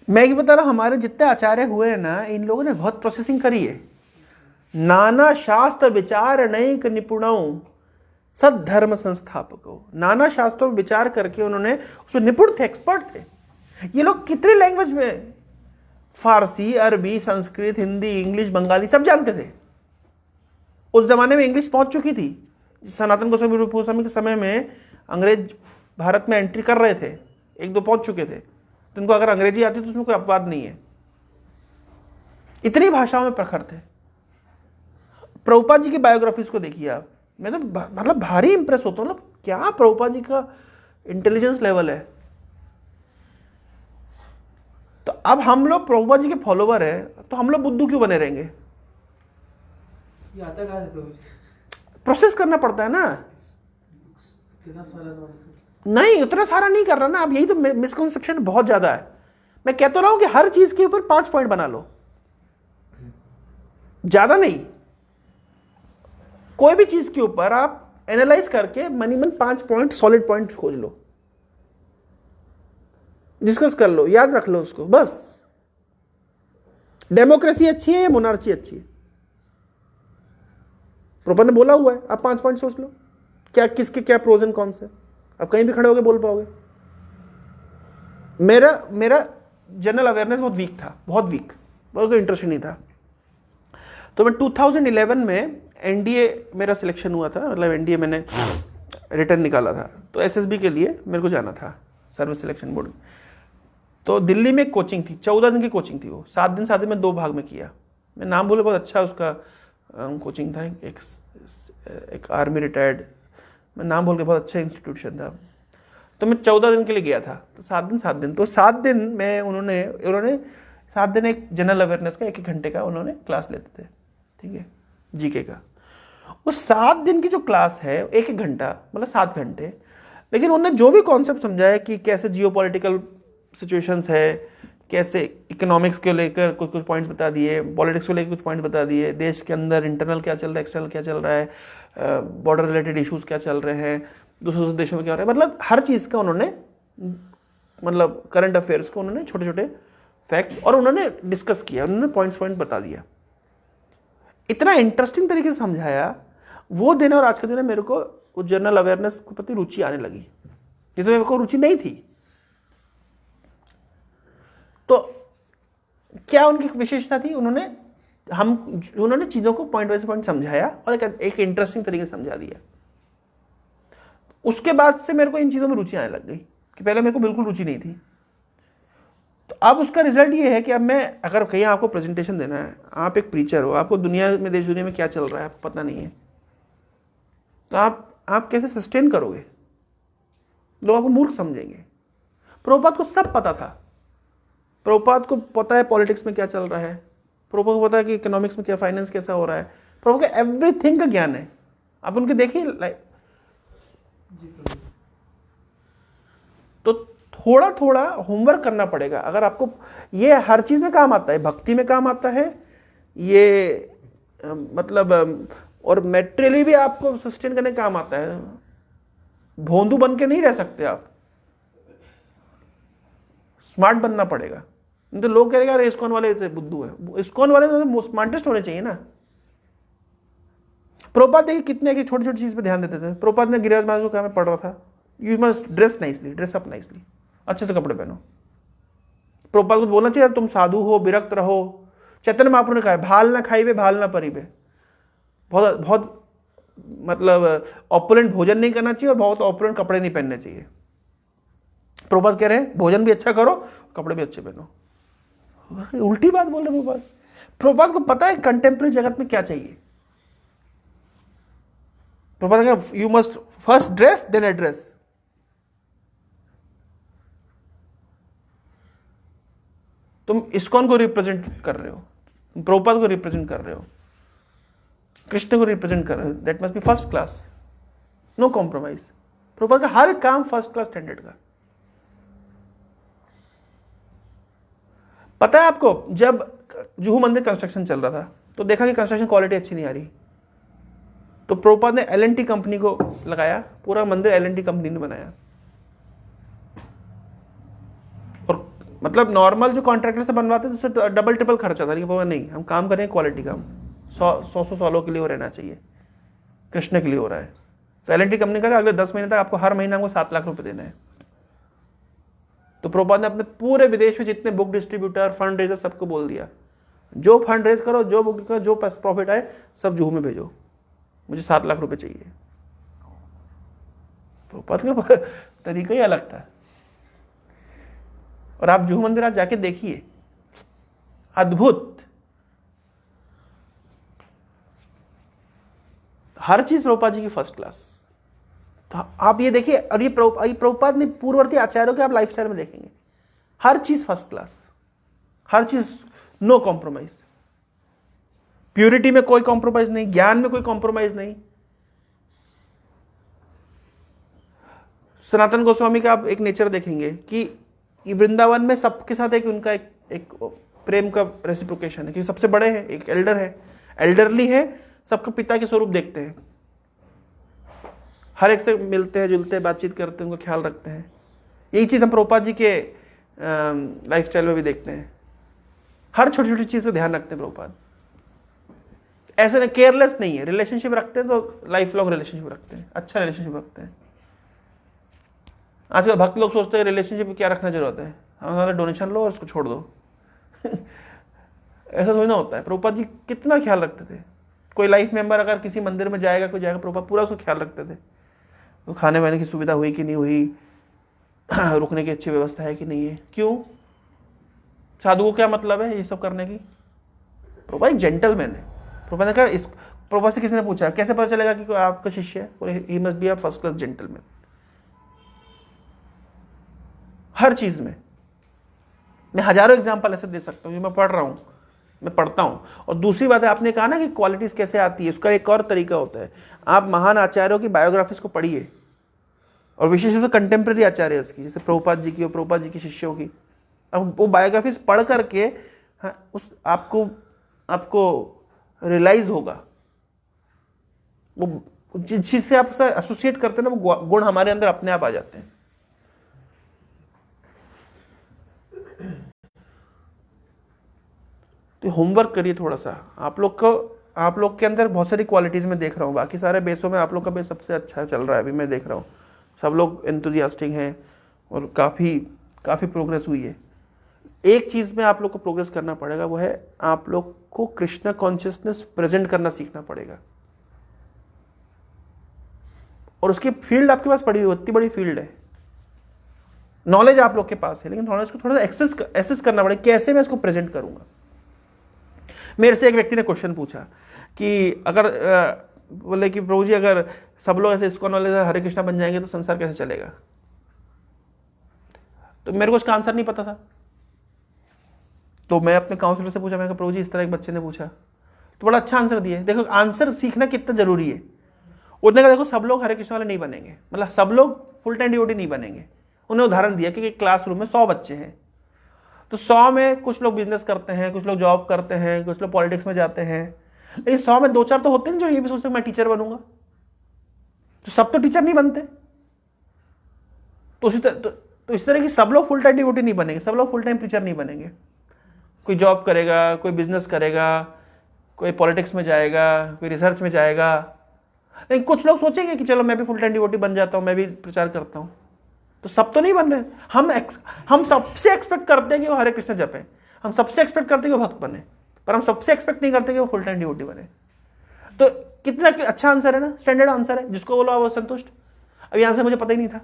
मैं ये बता रहा हूं, हमारे जितने आचार्य हुए हैं ना, इन लोगों ने बहुत प्रोसेसिंग करी है। नाना शास्त्र विचार अनेक निपुणों सद्धर्म संस्थापकों, नाना शास्त्रों में विचार करके उन्होंने उसमें निपुण थे, एक्सपर्ट थे। ये लोग कितने लैंग्वेज में, फारसी, अरबी, संस्कृत, हिंदी, इंग्लिश, बंगाली सब जानते थे। उस जमाने में इंग्लिश पहुंच चुकी थी। सनातन गोस्वामी, रूप गोस्वामी के समय में अंग्रेज भारत में एंट्री कर रहे थे, 1-2 पहुंच चुके थे, तो उनको अगर अंग्रेजी आती तो उसमें कोई अपवाद नहीं है। इतनी भाषाओं में प्रखर थे। प्रभुपाद जी की बायोग्राफीज को देखिए आप, मैं तो मतलब भारी इंप्रेस होता हूँ, मतलब क्या प्रभुपाद जी का इंटेलिजेंस लेवल है। तो अब हम लोग प्रभुपाद जी के फॉलोवर है, तो हम लोग बुद्धू क्यों बने रहेंगे? ये आता कहाँ से प्रभु? प्रोसेस करना पड़ता है ना। इतना सारा नहीं, उतना सारा नहीं कर रहा ना। अब यही तो मिसकंसेप्शन बहुत ज्यादा है। मैं कहता रहा हूं कि हर चीज के ऊपर 5 पॉइंट बना लो, ज्यादा नहीं। कोई भी चीज के ऊपर आप एनालाइज करके मिनिमम 5 पॉइंट, सॉलिड पॉइंट खोज लो, डिस्कस कर लो, याद रख लो उसको, बस। डेमोक्रेसी अच्छी है या मोनार्ची अच्छी है? प्रोपर ने बोला हुआ है, आप 5 पॉइंट सोच लो, क्या किसके क्या प्रोज एंड कॉन्स है। अब कहीं भी खड़े होकर बोल पाओगे। मेरा जनरल अवेयरनेस बहुत वीक था, बहुत वीक, बहुत कोई इंटरेस्ट नहीं था। तो मैं 2011 में एनडीए मेरा सिलेक्शन हुआ था, मतलब एनडीए मैंने रिटर्न निकाला था, तो एसएसबी के लिए मेरे को जाना था, सर्विस सिलेक्शन बोर्ड। तो दिल्ली में एक कोचिंग थी, 14 दिन की कोचिंग थी वो, 7 दिन में 2 भाग में किया। मैं नाम बोले, बहुत अच्छा उसका कोचिंग था, एक आर्मी रिटायर्ड, मैं नाम बोल के, बहुत अच्छा इंस्टीट्यूशन था। तो मैं 14 दिन के लिए गया था, तो 7 दिन तो 7 दिन में उन्होंने 7 दिन एक जनरल अवेयरनेस का 1-1 घंटे का उन्होंने क्लास लेते थे, ठीक है, जीके का। उस 7 दिन की जो क्लास है 1-1 घंटा मतलब 7 घंटे, लेकिन उन्होंने जो भी कॉन्सेप्ट समझाया कि कैसे जियोपॉलिटिकल सिचुएशंस है, कैसे इकोनॉमिक्स के लेकर कुछ कुछ पॉइंट्स बता दिए, पॉलिटिक्स को लेकर कुछ पॉइंट बता दिए, देश के अंदर इंटरनल क्या चल रहा है, एक्सटर्नल क्या चल रहा है, बॉर्डर रिलेटेड इश्यूज क्या चल रहे हैं, दूसरे देशों में क्या हो रहा है, मतलब हर चीज़ का उन्होंने, मतलब करंट अफेयर्स को उन्होंने छोटे छोटे फैक्ट्स और उन्होंने डिस्कस किया, उन्होंने पॉइंट बता दिया, इतना इंटरेस्टिंग तरीके से समझाया। वो दिन और आज के दिन में मेरे को उस जनरल अवेयरनेस के प्रति रुचि आने लगी, ये तो मेरे को रुचि नहीं थी। तो क्या उनकी विशेषता थी, उन्होंने चीज़ों को पॉइंट वाइज पॉइंट समझाया और एक इंटरेस्टिंग तरीके से समझा दिया। उसके बाद से मेरे को इन चीज़ों में रुचि आने लग गई कि पहले मेरे को बिल्कुल रुचि नहीं थी। तो अब उसका रिजल्ट ये है कि अब मैं अगर कहीं आपको प्रेजेंटेशन देना है, आप एक प्रीचर हो, आपको दुनिया में, देश दुनिया में क्या चल रहा है आपको पता नहीं है, तो आप कैसे सस्टेन करोगे? लोग आपको मूर्ख समझेंगे। प्रभुपाद को सब पता था, प्रभुपाद को पता है पॉलिटिक्स में क्या चल रहा है, प्रभुपाद को पता है कि इकोनॉमिक्स में क्या, फाइनेंस कैसा हो रहा है, प्रभुपाद को एवरीथिंग का ज्ञान है। आप उनके देखिए तो थोड़ा थोड़ा होमवर्क करना पड़ेगा। अगर आपको ये हर चीज में काम आता है, भक्ति में काम आता है ये, मतलब और मेटेरियली भी आपको सस्टेन करने काम आता है। भोंदू बन के नहीं रह सकते आप, स्मार्ट बनना पड़ेगा। नहीं तो लोग कहेंगे यार इस्कॉन वाले बुद्धू है, इस्कॉन वाले तो स्मार्टेस्ट होने चाहिए ना। प्रभुपाद देखिए कितने की छोटी छोटी चीज पे ध्यान देते थे। प्रभुपाद ने गिरिराज महाराज को कहा, मैं पढ़ रहा था, you must dress nicely, dress up nicely, अच्छे से कपड़े पहनो। प्रभुपाद को बोलना चाहिए तुम साधु हो, विरक्त रहो। चैतन्य महाप्रभु ने कहा भाल ना खाई बे, भाल ना परी बे, बहुत बहुत मतलब ऑपुलेंट भोजन नहीं करना चाहिए और बहुत ऑपुलेंट कपड़े नहीं पहनने चाहिए। प्रभुपाद कह रहे हैं भोजन भी अच्छा करो, कपड़े भी अच्छे पहनो। उल्टी बात बोल रहे प्रभुपाद। प्रभुपाद को पता है कंटेम्प्रेरी जगत में क्या चाहिए। प्रभुपाद कहा you must first dress then address. तुम इस्कॉन को रिप्रेजेंट कर रहे हो, प्रभुपाद को रिप्रेजेंट कर रहे हो, कृष्ण को रिप्रेजेंट कर रहे हो, that must be first class, no compromise. Prabhupada का हर काम फर्स्ट क्लास स्टैंडर्ड का। पता है आपको, जब जुहू मंदिर कंस्ट्रक्शन चल रहा था तो देखा कि कंस्ट्रक्शन क्वालिटी अच्छी नहीं आ रही, तो प्रभुपाद ने L&T कंपनी को लगाया, पूरा मंदिर L&T कंपनी ने बनाया। और मतलब नॉर्मल जो कॉन्ट्रैक्टर से बनवाते थे उससे डबल ट्रिपल खर्चा था, लेकिन नहीं, हम काम करें क्वालिटी का, 100 सालों के लिए हो रहना चाहिए, कृष्ण के लिए हो रहा है। तो L&T कंपनी का अगले 10 महीने तक आपको हर महीने हमको 7 लाख रुपए देना है। तो प्रभुपाद ने अपने पूरे विदेश में जितने बुक डिस्ट्रीब्यूटर, फंड रेजर सबको बोल दिया, जो फंड रेज करो, जो बुक करो, जो प्रॉफिट आए सब जुहू में भेजो, मुझे 7 लाख रुपए चाहिए। प्रभुपाद का तरीका ही अलग था। और आप जुहू मंदिर आज जाके देखिए, अद्भुत, हर चीज प्रभुपाद जी की फर्स्ट क्लास। तो आप ये देखिए, और ये प्रभुपाद ने पूर्ववर्ती आचार्यों के आप लाइफस्टाइल में देखेंगे, हर चीज फर्स्ट क्लास, हर चीज नो कॉम्प्रोमाइज, प्यूरिटी में कोई कॉम्प्रोमाइज नहीं, ज्ञान में कोई कॉम्प्रोमाइज नहीं। सनातन गोस्वामी का आप एक नेचर देखेंगे कि वृंदावन में सबके साथ एक उनका एक प्रेम का रेसिप्रोकेशन है, क्योंकि सबसे बड़े हैं, एक एल्डर है, एल्डरली है, सबका पिता के स्वरूप देखते हैं, हर एक से मिलते हैं, जुलते हैं, बातचीत करते हैं, उनका ख्याल रखते हैं। यही चीज़ हम प्रभुपाद जी के लाइफस्टाइल में भी देखते हैं, हर छोटी छोटी चीज़ का ध्यान रखते हैं प्रभुपाद। ऐसे नहीं, केयरलेस नहीं है, रिलेशनशिप रखते हैं तो लाइफ लॉन्ग रिलेशनशिप रखते हैं, अच्छा रिलेशनशिप रखते हैं। आजकल भक्त लोग सोचते हैं रिलेशनशिप में क्या रखना जरूरत है, हमारा डोनेशन लो और उसको छोड़ दो। ऐसा थोड़ी ना होता है। प्रभुपाद जी कितना ख्याल रखते थे, कोई लाइफ मेंबर अगर किसी मंदिर में जाएगा, कोई जाएगा, प्रभुपाद पूरा उसको ख्याल रखते थे, तो खाने वाने की सुविधा हुई कि नहीं हुई, रुकने की अच्छी व्यवस्था है कि नहीं है। क्यों? साधु को क्या मतलब है ये सब करने की? प्रभुपाद एक जेंटलमैन है। प्रभुपाद ने कहा, इस प्रभुपाद से किसी ने पूछा कैसे पता चलेगा कि आपका शिष्य है, he must be a first class gentleman. हर चीज़ में। मैं हजारों एग्जाम्पल ऐसे दे सकता हूँ, जो मैं पढ़ रहा हूँ, मैं पढ़ता हूँ। और दूसरी बात है, आपने कहा ना कि क्वालिटीज़ कैसे आती है, उसका एक और तरीका होता है। आप महान आचार्यों की बायोग्राफीज को पढ़िए, और विशेष रूप से कंटेम्प्रेरी आचार्य की, जैसे प्रभुपाद जी की और प्रभुपाद जी के शिष्यों की। अब वो बायोग्राफीज पढ़ करके उस आपको रियलाइज होगा, वो जिस चीज से आप एसोसिएट करते हैं ना, वो गुण हमारे अंदर अपने आप आ जाते हैं। तो होमवर्क करिए थोड़ा सा। आप लोग के अंदर बहुत सारी क्वालिटीज में देख रहा हूँ, बाकी सारे बेसों में आप लोग का बेस सबसे अच्छा चल रहा है अभी, मैं देख रहा हूँ। सब लोग एंथुजियास्टिक हैं और काफ़ी प्रोग्रेस हुई है। एक चीज़ में आप लोग को प्रोग्रेस करना पड़ेगा, वो है आप लोग को कृष्णा कॉन्शियसनेस प्रेजेंट करना सीखना पड़ेगा। और उसकी फील्ड आपके पास पड़ी हुई, इतनी बड़ी फील्ड है, नॉलेज आप लोग के पास है, लेकिन नॉलेज को थोड़ा सा एक्सेस करना पड़ेगा, कैसे मैं इसको प्रेजेंट करूंगा। मेरे से एक व्यक्ति ने क्वेश्चन पूछा कि अगर बोले कि प्रभु जी, अगर सब लोग ऐसे इस्कॉन वाले हरे कृष्णा बन जाएंगे तो संसार कैसे चलेगा? तो मेरे को इसका आंसर नहीं पता था। तो मैं अपने काउंसलर से पूछा, मैं कहा प्रभु जी, इस तरह एक बच्चे ने पूछा, तो बड़ा अच्छा आंसर दिया। देखो, आंसर सीखना कितना जरूरी है। उन्होंने कहा देखो, सब लोग हरे कृष्ण वाले नहीं बनेंगे, मतलब सब लोग फुल टाइम डिवोटी नहीं बनेंगे। उन्होंने उदाहरण दिया कि क्लासरूम में 100 बच्चे हैं, तो 100 में कुछ लोग बिजनेस करते हैं, कुछ लोग जॉब करते हैं, कुछ लोग पॉलिटिक्स में जाते हैं, लेकिन 100 में 2-4 तो होते हैं जो ये भी सोचते हैं मैं टीचर बनूंगा। तो सब तो टीचर नहीं बनते। तो इस तरह की सब लोग फुल टाइम डिवोटी नहीं बनेंगे, सब लोग फुल टाइम टीचर नहीं बनेंगे। कोई जॉब करेगा, कोई बिजनेस करेगा, कोई पॉलिटिक्स में जाएगा, कोई रिसर्च में जाएगा। लेकिन कुछ लोग सोचेंगे कि चलो मैं भी फुल टाइम डिवोटी बन जाता हूँ, मैं भी प्रचार करता हूँ। तो सब तो नहीं बन रहे। हम सबसे एक्सपेक्ट करते हैं कि वो हरे कृष्ण जपे, हम सबसे एक्सपेक्ट करते हैं कि वो भक्त बने, पर हम सबसे एक्सपेक्ट नहीं करते कि वो फुल टाइम डिवोटी बने। तो कितना अच्छा आंसर है ना, स्टैंडर्ड आंसर है, जिसको बोलो आप संतुष्ट। अब आंसर मुझे पता ही नहीं था।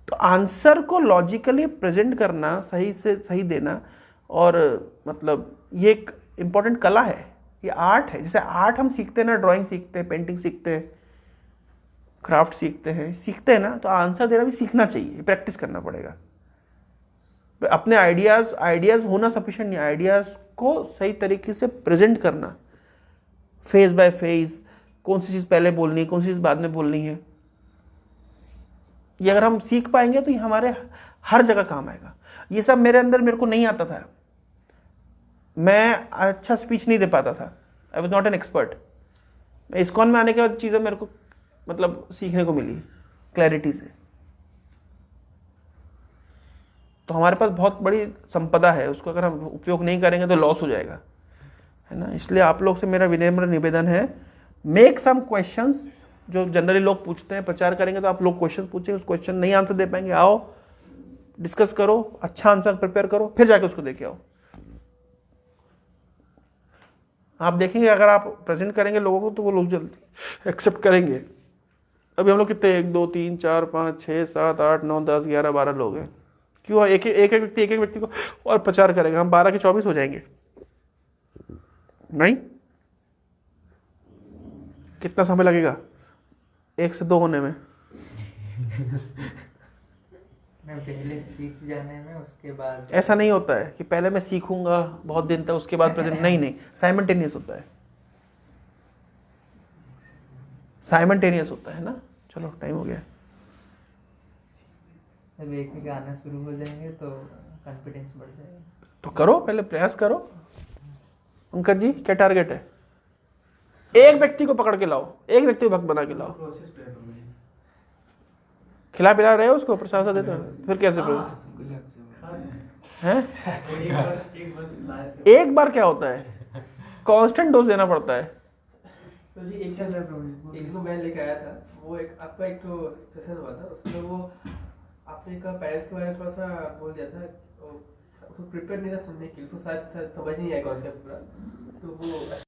तो आंसर को लॉजिकली प्रेजेंट करना, सही से सही देना, और मतलब ये एक इंपॉर्टेंट कला है, ये आर्ट है। जैसे आर्ट हम सीखते हैं ना, ड्राइंग सीखते हैं, पेंटिंग सीखते हैं, क्राफ्ट सीखते हैं ना, तो आंसर देना भी सीखना चाहिए, प्रैक्टिस करना पड़ेगा। अपने आइडियाज होना सफिशिएंट नहीं, आइडियाज को सही तरीके से प्रेजेंट करना, फेज बाय फेज, कौन सी चीज़ पहले बोलनी है, कौन सी चीज़ बाद में बोलनी है। ये अगर हम सीख पाएंगे तो ये हमारे हर जगह काम आएगा। ये सब मेरे को नहीं आता था। मैं अच्छा स्पीच नहीं दे पाता था, I was not an expert. ISKCON में आने के बाद चीज़ें मेरे को मतलब सीखने को मिली क्लैरिटी से। तो हमारे पास बहुत बड़ी संपदा है, उसको अगर हम उपयोग नहीं करेंगे तो लॉस हो जाएगा, है ना। इसलिए आप लोग से मेरा विनम्र निवेदन है, मेक सम क्वेश्चंस जो जनरली लोग पूछते हैं। प्रचार करेंगे तो आप लोग क्वेश्चन पूछे, उस क्वेश्चन नहीं आंसर दे पाएंगे, आओ डिस्कस करो, अच्छा आंसर प्रिपेयर करो, फिर जाके उसको देके आओ। आप देखेंगे अगर आप प्रेजेंट करेंगे लोगों को तो वो लोग जल्दी एक्सेप्ट करेंगे। अभी हम लोग कितने 1 2 3 4 5 6 7 8 9 10 11 12 लोग हैं। क्यों? एक व्यक्ति को और प्रचार करेगा, हम 12 के 24 हो जाएंगे। नहीं, कितना समय लगेगा 1 से 2 होने में? मैं पहले सीख जाने में, उसके बाद ऐसा नहीं होता है कि पहले मैं सीखूंगा बहुत दिन तक, उसके बाद प्रेजेंट। नहीं, साइमल्टेनियस होता है, साइमल्टेनियस होता है ना। चलो टाइम हो गया। जब एक आना शुरू हो जाएंगे तो कॉन्फिडेंस बढ़ जाएगा। तो करो, पहले प्रयास करो। पंकज जी, क्या टारगेट है? एक व्यक्ति को पकड़ के लाओ, एक व्यक्ति को भक्त बना के लाओ। प्रोसेस पे है प्रभु जी। खिला पिला रहे हो उसको, प्रसाद देते हो, फिर कैसे हैं? एक बार क्या होता है, कांस्टेंट डोज देना पड़ता है। तो जी एक जो मैं लेके आया था, वो एक आपका एक तो सेशन हुआ था, उसमें वो आपने कहा पेरेंट्स के बारे में थोड़ा सा बोल दिया था, उसको प्रिपेयर नहीं था सुनने के लिए, उसको शायद समझ नहीं आया कॉन्सेप्ट पूरा, तो वो